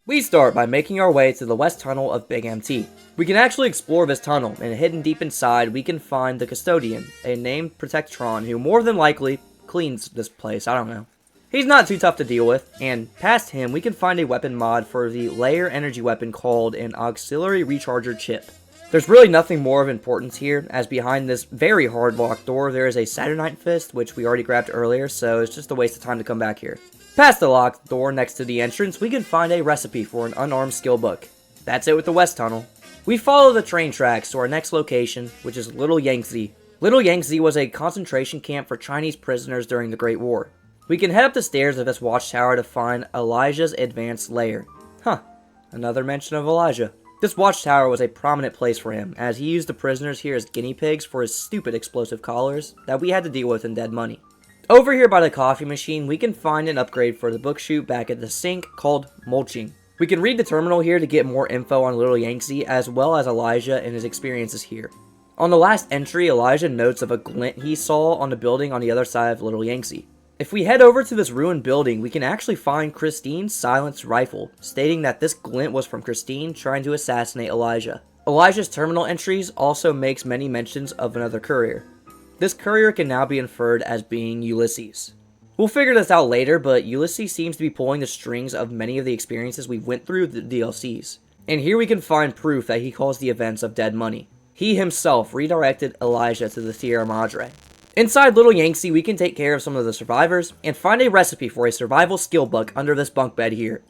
We start by making our way to the west tunnel of Big MT. We can actually explore this tunnel, and hidden deep inside we can find the Custodian, a named Protectron who more than likely cleans this place, I don't know. He's not too tough to deal with, and past him we can find a weapon mod for the layer energy weapon called an Auxiliary Recharger Chip. There's really nothing more of importance here, as behind this very hard locked door there is a Saturnite Fist, which we already grabbed earlier, so it's just a waste of time to come back here. Past the locked door next to the entrance, we can find a recipe for an unarmed skill book. That's it with the west tunnel. We follow the train tracks to our next location, which is Little Yangtze. Little Yangtze was a concentration camp for Chinese prisoners during the Great War. We can head up the stairs of this watchtower to find Elijah's advanced lair. Huh, another mention of Elijah. This watchtower was a prominent place for him, as he used the prisoners here as guinea pigs for his stupid explosive collars that we had to deal with in Dead Money. Over here by the coffee machine, we can find an upgrade for the book chute back at the sink called Mulching. We can read the terminal here to get more info on Little Yangtze, as well as Elijah and his experiences here. On the last entry, Elijah notes of a glint he saw on the building on the other side of Little Yangtze. If we head over to this ruined building, we can actually find Christine's silenced rifle, stating that this glint was from Christine trying to assassinate Elijah. Elijah's terminal entries also makes many mentions of another courier. This courier can now be inferred as being Ulysses. We'll figure this out later, but Ulysses seems to be pulling the strings of many of the experiences we went through the DLCs. And here we can find proof that he caused the events of Dead Money. He himself redirected Elijah to the Sierra Madre. Inside Little Yangtze, we can take care of some of the survivors and find a recipe for a survival skill book under this bunk bed here.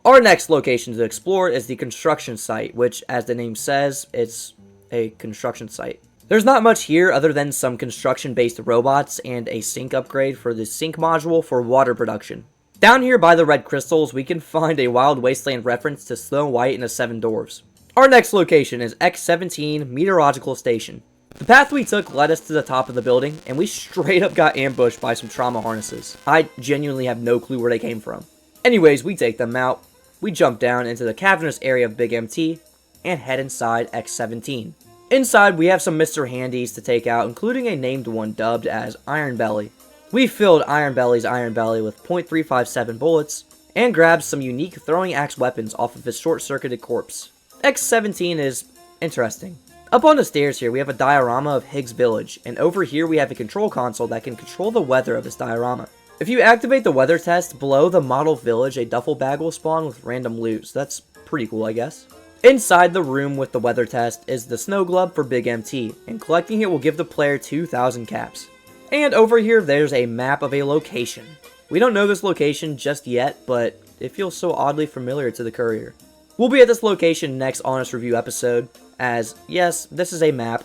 Our next location to explore is the construction site, which, as the name says, it's a construction site. There's not much here other than some construction-based robots and a sink upgrade for the sink module for water production. Down here by the red crystals, we can find a Wild Wasteland reference to Snow White and the Seven Dwarfs. Our next location is X-17 Meteorological Station. The path we took led us to the top of the building, and we straight up got ambushed by some trauma harnesses. I genuinely have no clue where they came from. Anyways, we take them out, we jump down into the cavernous area of Big MT, and head inside X-17. Inside, we have some Mr. Handies to take out, including a named one dubbed as Iron Belly. We filled Iron Belly's Iron Belly with .357 bullets, and grabbed some unique throwing axe weapons off of his short-circuited corpse. X-17 is interesting. Up on the stairs here, we have a diorama of Higgs Village, and over here we have a control console that can control the weather of this diorama. If you activate the weather test, below the model village, a duffel bag will spawn with random loot, so that's pretty cool, I guess. Inside the room with the weather test is the snow globe for Big MT, and collecting it will give the player 2,000 caps. And over here, there's a map of a location. We don't know this location just yet, but it feels so oddly familiar to the courier. We'll be at this location next Honest Review episode, as, yes, this is a map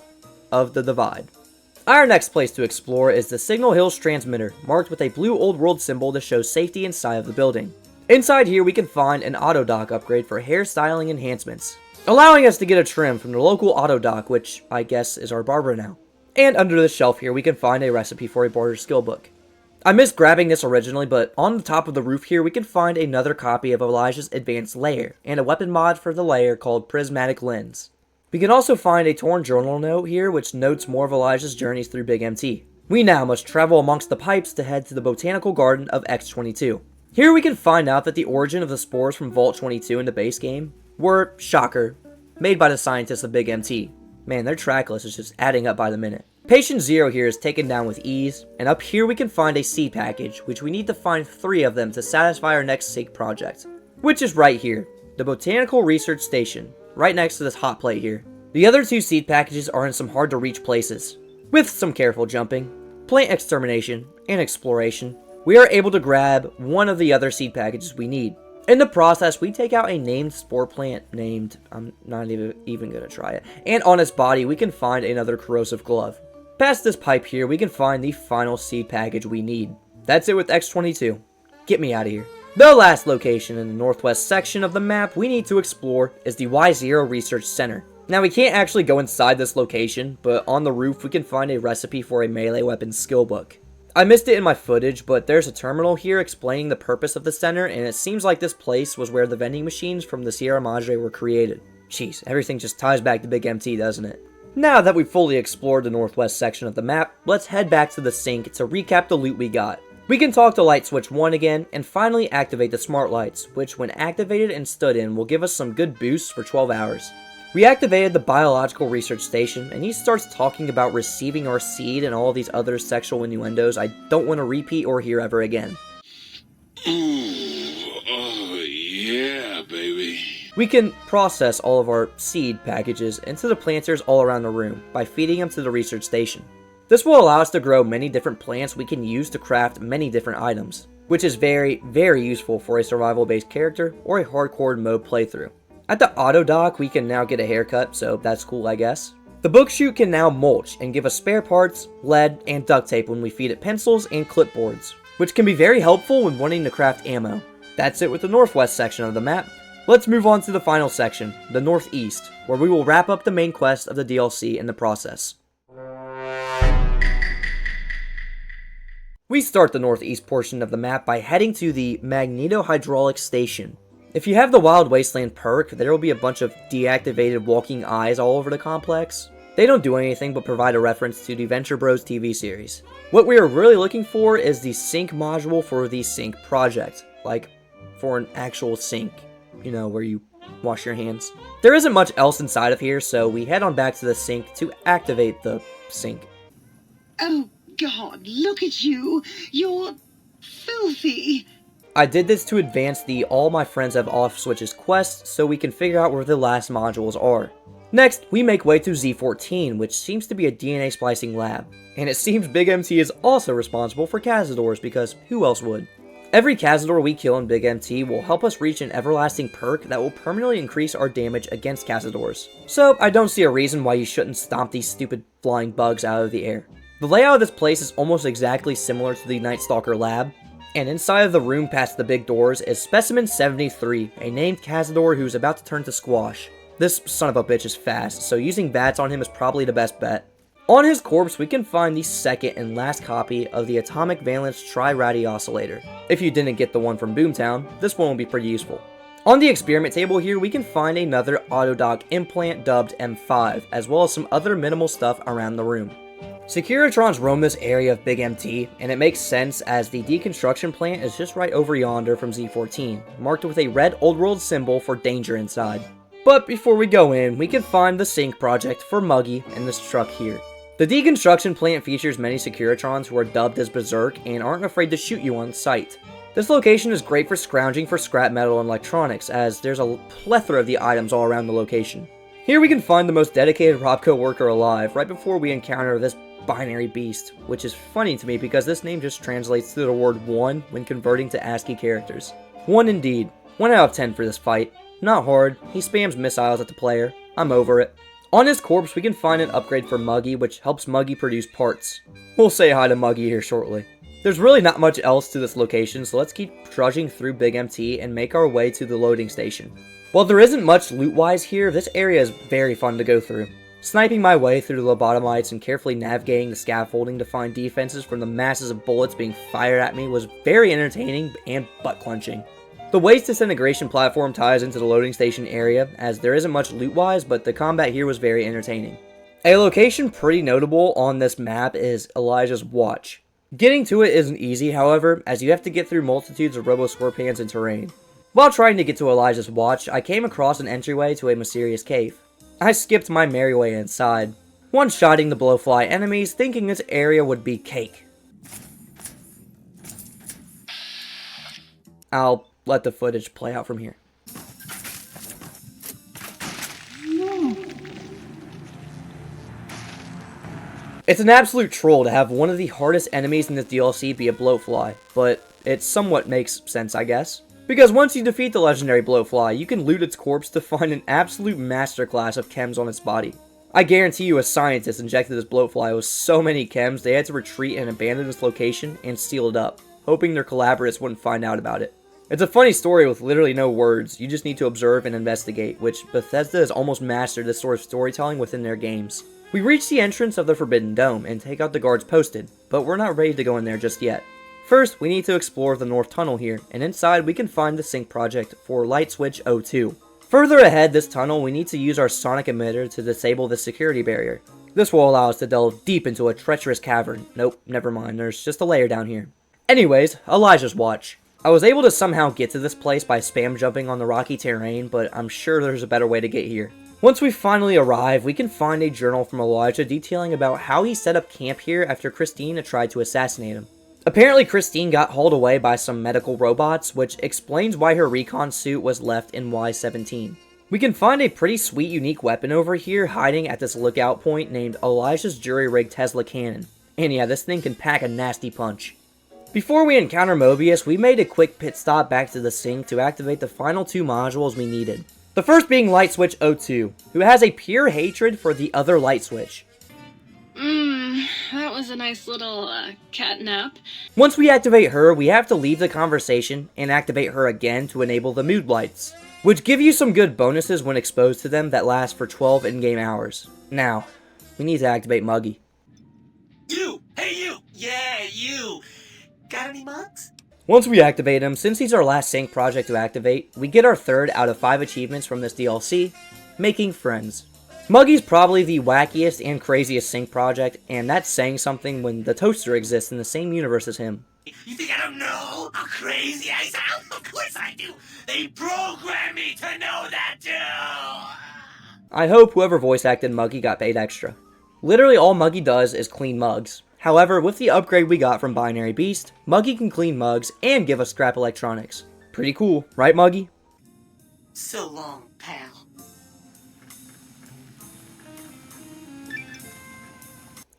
of the Divide. Our next place to explore is the Signal Hills transmitter, marked with a blue old world symbol to show safety inside of the building. Inside here we can find an auto dock upgrade for hairstyling enhancements, allowing us to get a trim from the local auto dock, which I guess is our barber now. And under the shelf here we can find a recipe for a barter skill book. I missed grabbing this originally, but on the top of the roof here we can find another copy of Elijah's Advanced Layer, and a weapon mod for the layer called Prismatic Lens. We can also find a torn journal note here which notes more of Elijah's journeys through Big MT. We now must travel amongst the pipes to head to the botanical garden of X-22. Here we can find out that the origin of the spores from Vault 22 in the base game were, shocker, made by the scientists of Big MT. Man, their track list is just adding up by the minute. Patient Zero here is taken down with ease, and up here we can find a seed package, which we need to find 3 of them to satisfy our next sync project, which is right here, the Botanical Research Station, right next to this hot plate here. The other 2 seed packages are in some hard to reach places. With some careful jumping, plant extermination, and exploration, we are able to grab one of the other seed packages we need. In the process, we take out a named spore plant named, I'm not even gonna try it, and on its body we can find another corrosive glove. Past this pipe here, we can find the final seed package we need. That's it with X-22. Get me out of here. The last location in the northwest section of the map we need to explore is the Y0 Research Center. Now we can't actually go inside this location, but on the roof we can find a recipe for a melee weapons skill book. I missed it in my footage, but there's a terminal here explaining the purpose of the center, and it seems like this place was where the vending machines from the Sierra Madre were created. Jeez, everything just ties back to Big MT, doesn't it? Now that we've fully explored the northwest section of the map, let's head back to the sink to recap the loot we got. We can talk to Light Switch 1 again, and finally activate the smart lights, which when activated and stood in will give us some good boosts for 12 hours. We activated the Biological Research Station, and he starts talking about receiving our seed and all these other sexual innuendos I don't want to repeat or hear ever again. Ooh, oh yeah, baby. We can process all of our seed packages into the planters all around the room by feeding them to the research station. This will allow us to grow many different plants we can use to craft many different items, which is very, very useful for a survival-based character or a hardcore mode playthrough. At the auto dock, we can now get a haircut, so that's cool, I guess. The book chute can now mulch and give us spare parts, lead, and duct tape when we feed it pencils and clipboards, which can be very helpful when wanting to craft ammo. That's it with the northwest section of the map. Let's move on to the final section, the northeast, where we will wrap up the main quest of the DLC in the process. We start the northeast portion of the map by heading to the Magnetohydraulic Station. If you have the Wild Wasteland perk, there will be a bunch of deactivated walking eyes all over the complex. They don't do anything but provide a reference to the Venture Bros TV series. What we are really looking for is the sink module for the sink project, like for an actual sink, you know, where you wash your hands. There isn't much else inside of here, so we head on back to the sink to activate the sink. Oh God, look at you! You're filthy! I did this to advance the All My Friends Have Off Switches quest so we can figure out where the last modules are. Next, we make way to Z14, which seems to be a DNA splicing lab. And it seems Big MT is also responsible for Cazadors, because who else would? Every Cazador we kill in Big MT will help us reach an everlasting perk that will permanently increase our damage against Cazadors. So I don't see a reason why you shouldn't stomp these stupid flying bugs out of the air. The layout of this place is almost exactly similar to the Night Stalker lab, and inside of the room past the big doors is Specimen 73, a named Cazador who's about to turn to squash. This son of a bitch is fast, so using bats on him is probably the best bet. On his corpse, we can find the second and last copy of the Atomic Valence Tri-Radi Oscillator. If you didn't get the one from Boomtown, this one will be pretty useful. On the experiment table here, we can find another Autodoc implant dubbed M5, as well as some other minimal stuff around the room. Securitrons roam this area of Big MT, and it makes sense as the deconstruction plant is just right over yonder from Z14, marked with a red old world symbol for danger inside. But before we go in, we can find the sync project for Muggy in this truck here. The deconstruction plant features many Securitrons who are dubbed as Berserk and aren't afraid to shoot you on sight. This location is great for scrounging for scrap metal and electronics, as there's a plethora of the items all around the location. Here we can find the most dedicated Robco worker alive, right before we encounter this binary beast, which is funny to me because this name just translates to the word 1 when converting to ASCII characters. 1 indeed. 1 out of 10 for this fight. Not hard, he spams missiles at the player. I'm over it. On his corpse, we can find an upgrade for Muggy, which helps Muggy produce parts. We'll say hi to Muggy here shortly. There's really not much else to this location, so let's keep trudging through Big MT and make our way to the loading station. While there isn't much loot-wise here, this area is very fun to go through. Sniping my way through the lobotomites and carefully navigating the scaffolding to find defenses from the masses of bullets being fired at me was very entertaining and butt-clenching. The waste disintegration platform ties into the loading station area, as there isn't much loot-wise, but the combat here was very entertaining. A location pretty notable on this map is Elijah's Watch. Getting to it isn't easy, however, as you have to get through multitudes of robo-scorpions and terrain. While trying to get to Elijah's Watch, I came across an entryway to a mysterious cave. I skipped my merry way inside, one-shotting the blowfly enemies, thinking this area would be cake. I'll let the footage play out from here. It's an absolute troll to have one of the hardest enemies in this DLC be a blowfly, but it somewhat makes sense, I guess. Because once you defeat the legendary blowfly, you can loot its corpse to find an absolute masterclass of chems on its body. I guarantee you a scientist injected this blowfly with so many chems they had to retreat and abandon this location and seal it up, hoping their collaborators wouldn't find out about it. It's a funny story with literally no words, you just need to observe and investigate, which Bethesda has almost mastered this sort of storytelling within their games. We reach the entrance of the Forbidden Dome and take out the guards posted, but we're not ready to go in there just yet. First, we need to explore the North Tunnel here, and inside we can find the sync project for Light Switch 02. Further ahead this tunnel, we need to use our sonic emitter to disable the security barrier. This will allow us to delve deep into a treacherous cavern. Nope, never mind, there's just a layer down here. Anyways, Elijah's Watch. I was able to somehow get to this place by spam jumping on the rocky terrain, but I'm sure there's a better way to get here. Once we finally arrive, we can find a journal from Elijah detailing about how he set up camp here after Christine had tried to assassinate him. Apparently Christine got hauled away by some medical robots, which explains why her recon suit was left in Y-17. We can find a pretty sweet unique weapon over here hiding at this lookout point named Elijah's jury-rigged Tesla cannon. And yeah, this thing can pack a nasty punch. Before we encounter Mobius, we made a quick pit stop back to the sink to activate the final 2 modules we needed. The first being Light Switch 02, who has a pure hatred for the other Light Switch. That was a nice little, catnap. Once we activate her, we have to leave the conversation and activate her again to enable the mood lights, which give you some good bonuses when exposed to them that last for 12 in-game hours. Now, we need to activate Muggy. You! Hey you! Yeah, you! Got any mugs? Once we activate him, since he's our last sync project to activate, we get our 3rd out of 5 achievements from this DLC, making friends. Muggy's probably the wackiest and craziest sync project, and that's saying something when the Toaster exists in the same universe as him. You think I don't know how crazy I sound? Of course I do! They programmed me to know that too! I hope whoever voice acted Muggy got paid extra. Literally all Muggy does is clean mugs. However, with the upgrade we got from Binary Beast, Muggy can clean mugs and give us scrap electronics. Pretty cool, right Muggy? So long, pal.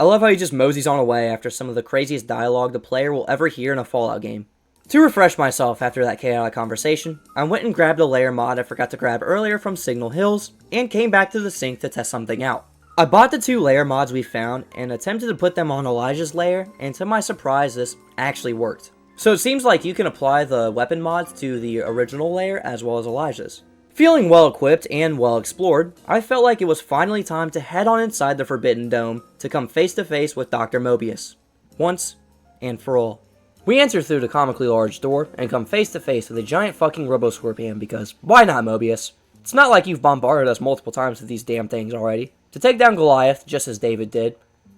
I love how he just moseys on away after some of the craziest dialogue the player will ever hear in a Fallout game. To refresh myself after that chaotic conversation, I went and grabbed a layer mod I forgot to grab earlier from Signal Hills, and came back to the sink to test something out. I bought the 2 layer mods we found, and attempted to put them on Elijah's layer, and to my surprise this actually worked. So it seems like you can apply the weapon mods to the original layer as well as Elijah's. Feeling well equipped and well explored, I felt like it was finally time to head on inside the Forbidden Dome to come face to face with Dr. Mobius. Once and for all. We enter through the comically large door and come face to face with a giant fucking Robo-Scorpion because why not, Mobius? It's not like you've bombarded us multiple times with these damn things already. To take down Goliath, just as David did,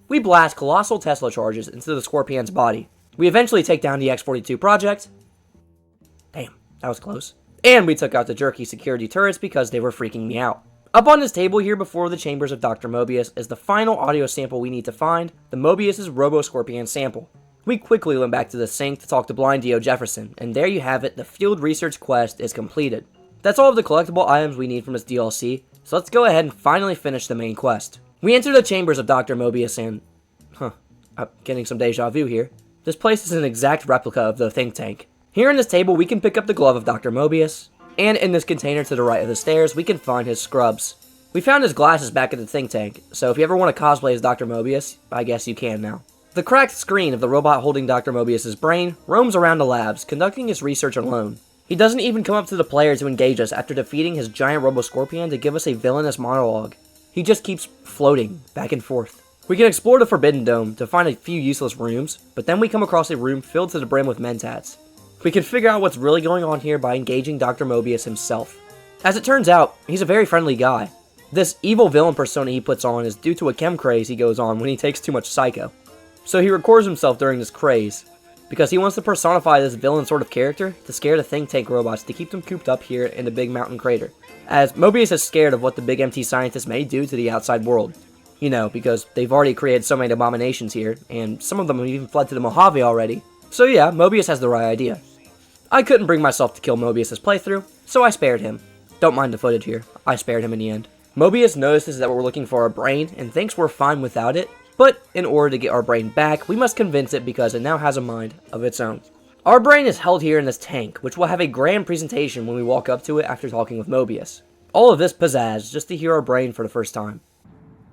we blast colossal Tesla charges into the Scorpion's body. We eventually take down the X-42 project. Damn, that was close. And we took out the jerky security turrets because they were freaking me out. Up on this table here before the chambers of Dr. Mobius is the final audio sample we need to find, the Mobius's Robo-Scorpion sample. We quickly went back to the sink to talk to Blind Dio Jefferson, and there you have it, the field research quest is completed. That's all of the collectible items we need from this DLC, so let's go ahead and finally finish the main quest. We enter the chambers of Dr. Mobius and... I'm getting some deja vu here. This place is an exact replica of the think tank. Here in this table we can pick up the glove of Dr. Mobius, and in this container to the right of the stairs we can find his scrubs. We found his glasses back at the think tank, so if you ever want to cosplay as Dr. Mobius, I guess you can now. The cracked screen of the robot holding Dr. Mobius' brain roams around the labs, conducting his research alone. He doesn't even come up to the player to engage us after defeating his giant Robo-Scorpion to give us a villainous monologue. He just keeps floating back and forth. We can explore the Forbidden Dome to find a few useless rooms, but then we come across a room filled to the brim with mentats. We can figure out what's really going on here by engaging Dr. Mobius himself. As it turns out, he's a very friendly guy. This evil villain persona he puts on is due to a chem craze he goes on when he takes too much psycho. So he records himself during this craze, because he wants to personify this villain sort of character to scare the think tank robots to keep them cooped up here in the Big Mountain Crater, as Mobius is scared of what the Big MT scientists may do to the outside world. You know, because they've already created so many abominations here, and some of them have even fled to the Mojave already. So yeah, Mobius has the right idea. I couldn't bring myself to kill Mobius' playthrough, so I spared him. Don't mind the footage here, I spared him in the end. Mobius notices that we're looking for our brain and thinks we're fine without it, but in order to get our brain back, we must convince it because it now has a mind of its own. Our brain is held here in this tank, which will have a grand presentation when we walk up to it after talking with Mobius. All of this pizzazz just to hear our brain for the first time.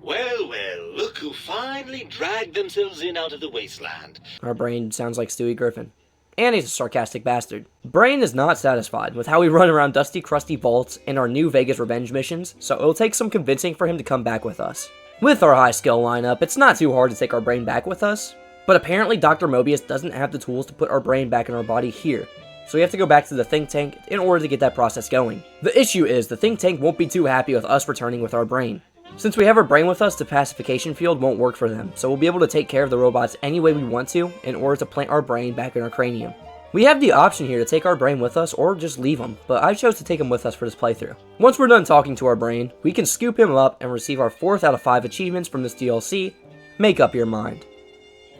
Well, look who finally dragged themselves in out of the wasteland. Our brain sounds like Stewie Griffin. And he's a sarcastic bastard. Brain is not satisfied with how we run around dusty, crusty vaults in our new Vegas revenge missions, so it'll take some convincing for him to come back with us. With our high skill lineup, it's not too hard to take our brain back with us, but apparently Dr. Mobius doesn't have the tools to put our brain back in our body here, so we have to go back to the think tank in order to get that process going. The issue is the think tank won't be too happy with us returning with our brain. Since we have our brain with us, the pacification field won't work for them, so we'll be able to take care of the robots any way we want to in order to plant our brain back in our cranium. We have the option here to take our brain with us or just leave him, but I chose to take him with us for this playthrough. Once we're done talking to our brain, we can scoop him up and receive our 4th out of 5 achievements from this DLC, Make Up Your Mind.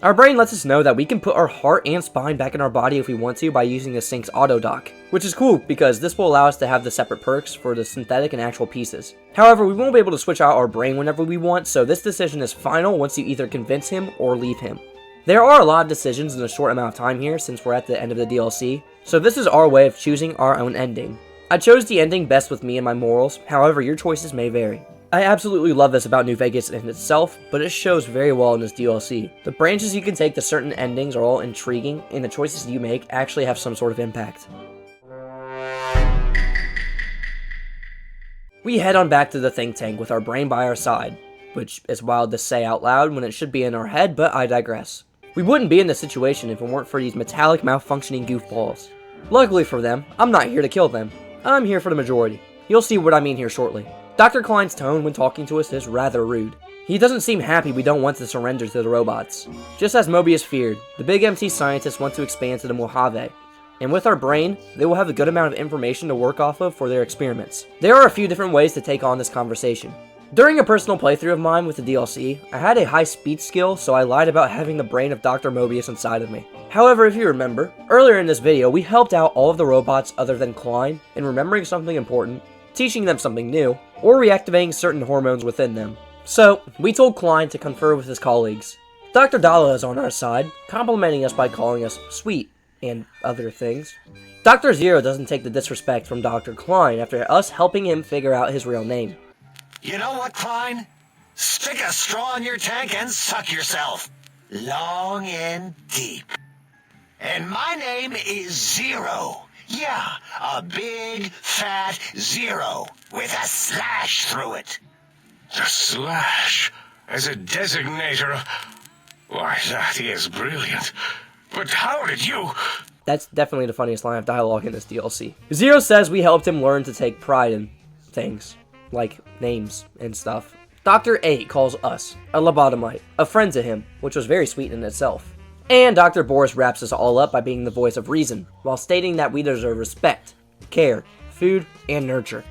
Our brain lets us know that we can put our heart and spine back in our body if we want to by using the sink's auto dock, which is cool because this will allow us to have the separate perks for the synthetic and actual pieces. However, we won't be able to switch out our brain whenever we want, so this decision is final once you either convince him or leave him. There are a lot of decisions in a short amount of time here since we're at the end of the DLC, so this is our way of choosing our own ending. I chose the ending best with me and my morals, however your choices may vary. I absolutely love this about New Vegas in itself, but it shows very well in this DLC. The branches you can take to certain endings are all intriguing, and the choices you make actually have some sort of impact. We head on back to the think tank with our brain by our side, which is wild to say out loud when it should be in our head, but I digress. We wouldn't be in this situation if it weren't for these metallic malfunctioning goofballs. Luckily for them, I'm not here to kill them. I'm here for the majority. You'll see what I mean here shortly. Dr. Klein's tone when talking to us is rather rude. He doesn't seem happy we don't want to surrender to the robots. Just as Mobius feared, the Big MT scientists want to expand to the Mojave, and with our brain, they will have a good amount of information to work off of for their experiments. There are a few different ways to take on this conversation. During a personal playthrough of mine with the DLC, I had a high speech skill, so I lied about having the brain of Dr. Mobius inside of me. However, if you remember, earlier in this video, we helped out all of the robots other than Klein in remembering something important, teaching them something new, or reactivating certain hormones within them. So, we told Klein to confer with his colleagues, Dr. Dala is on our side, complimenting us by calling us sweet and other things. Dr. Zero doesn't take the disrespect from Dr. Klein after us helping him figure out his real name. You know what, Klein? Stick a straw in your tank and suck yourself. Long and deep. And my name is Zero. Yeah, a big, fat zero with a slash through it. The slash as a designator. Why, that is brilliant. But how did you... That's definitely the funniest line of dialogue in this DLC. Zero says we helped him learn to take pride in things, like names and stuff. Dr. 8 calls us a lobotomite, a friend to him, which was very sweet in itself. And Dr. Boris wraps us all up by being the voice of reason, while stating that we deserve respect, care, food, and nurture,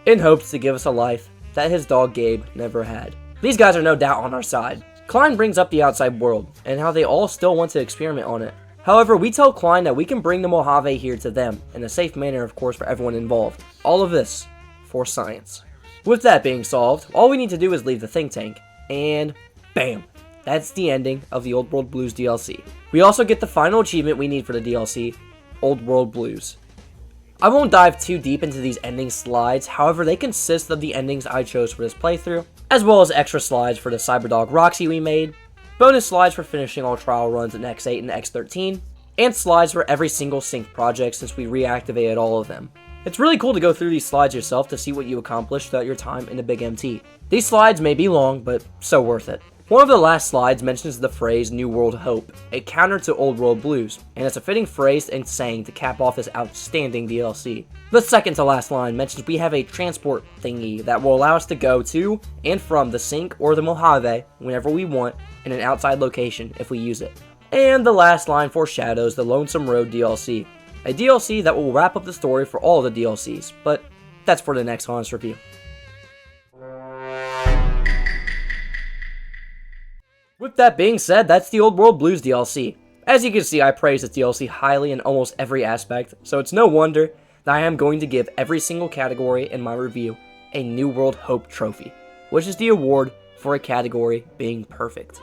in hopes to give us a life that his dog Gabe never had. These guys are no doubt on our side. Klein brings up the outside world, and how they all still want to experiment on it. However, we tell Klein that we can bring the Mojave here to them, in a safe manner of course for everyone involved. All of this, for science. With that being solved, all we need to do is leave the think tank, and bam! That's the ending of the Old World Blues DLC. We also get the final achievement we need for the DLC, Old World Blues. I won't dive too deep into these ending slides, however they consist of the endings I chose for this playthrough, as well as extra slides for the Cyberdog Roxy we made, bonus slides for finishing all trial runs in X8 and X13, and slides for every single sync project since we reactivated all of them. It's really cool to go through these slides yourself to see what you accomplished throughout your time in the Big MT. These slides may be long, but so worth it. One of the last slides mentions the phrase New World Hope, a counter to Old World Blues, and it's a fitting phrase and saying to cap off this outstanding DLC. The second to last line mentions we have a transport thingy that will allow us to go to and from the Sync or the Mojave whenever we want in an outside location if we use it. And the last line foreshadows the Lonesome Road DLC, a DLC that will wrap up the story for all the DLCs, but that's for the next Honest Review. With that being said, that's the Old World Blues DLC. As you can see, I praise this DLC highly in almost every aspect, so it's no wonder that I am going to give every single category in my review a New World Hope trophy, which is the award for a category being perfect.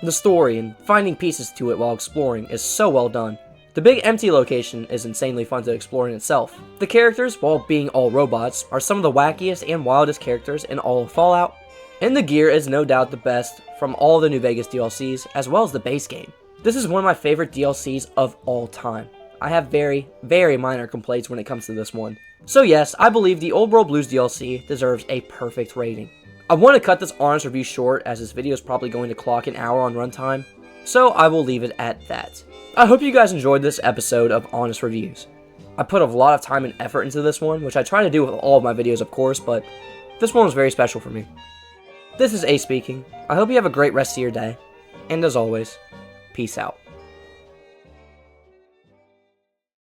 The story and finding pieces to it while exploring is so well done. The Big Empty location is insanely fun to explore in itself. The characters, while being all robots, are some of the wackiest and wildest characters in all of Fallout, and the gear is no doubt the best from all the New Vegas DLCs, as well as the base game. This is one of my favorite DLCs of all time. I have very, very minor complaints when it comes to this one. So yes, I believe the Old World Blues DLC deserves a perfect rating. I want to cut this honest review short as this video is probably going to clock an hour on runtime, so I will leave it at that. I hope you guys enjoyed this episode of Honest Reviews. I put a lot of time and effort into this one, which I try to do with all of my videos of course, but this one was very special for me. This is Ace speaking. I hope you have a great rest of your day, and as always, peace out.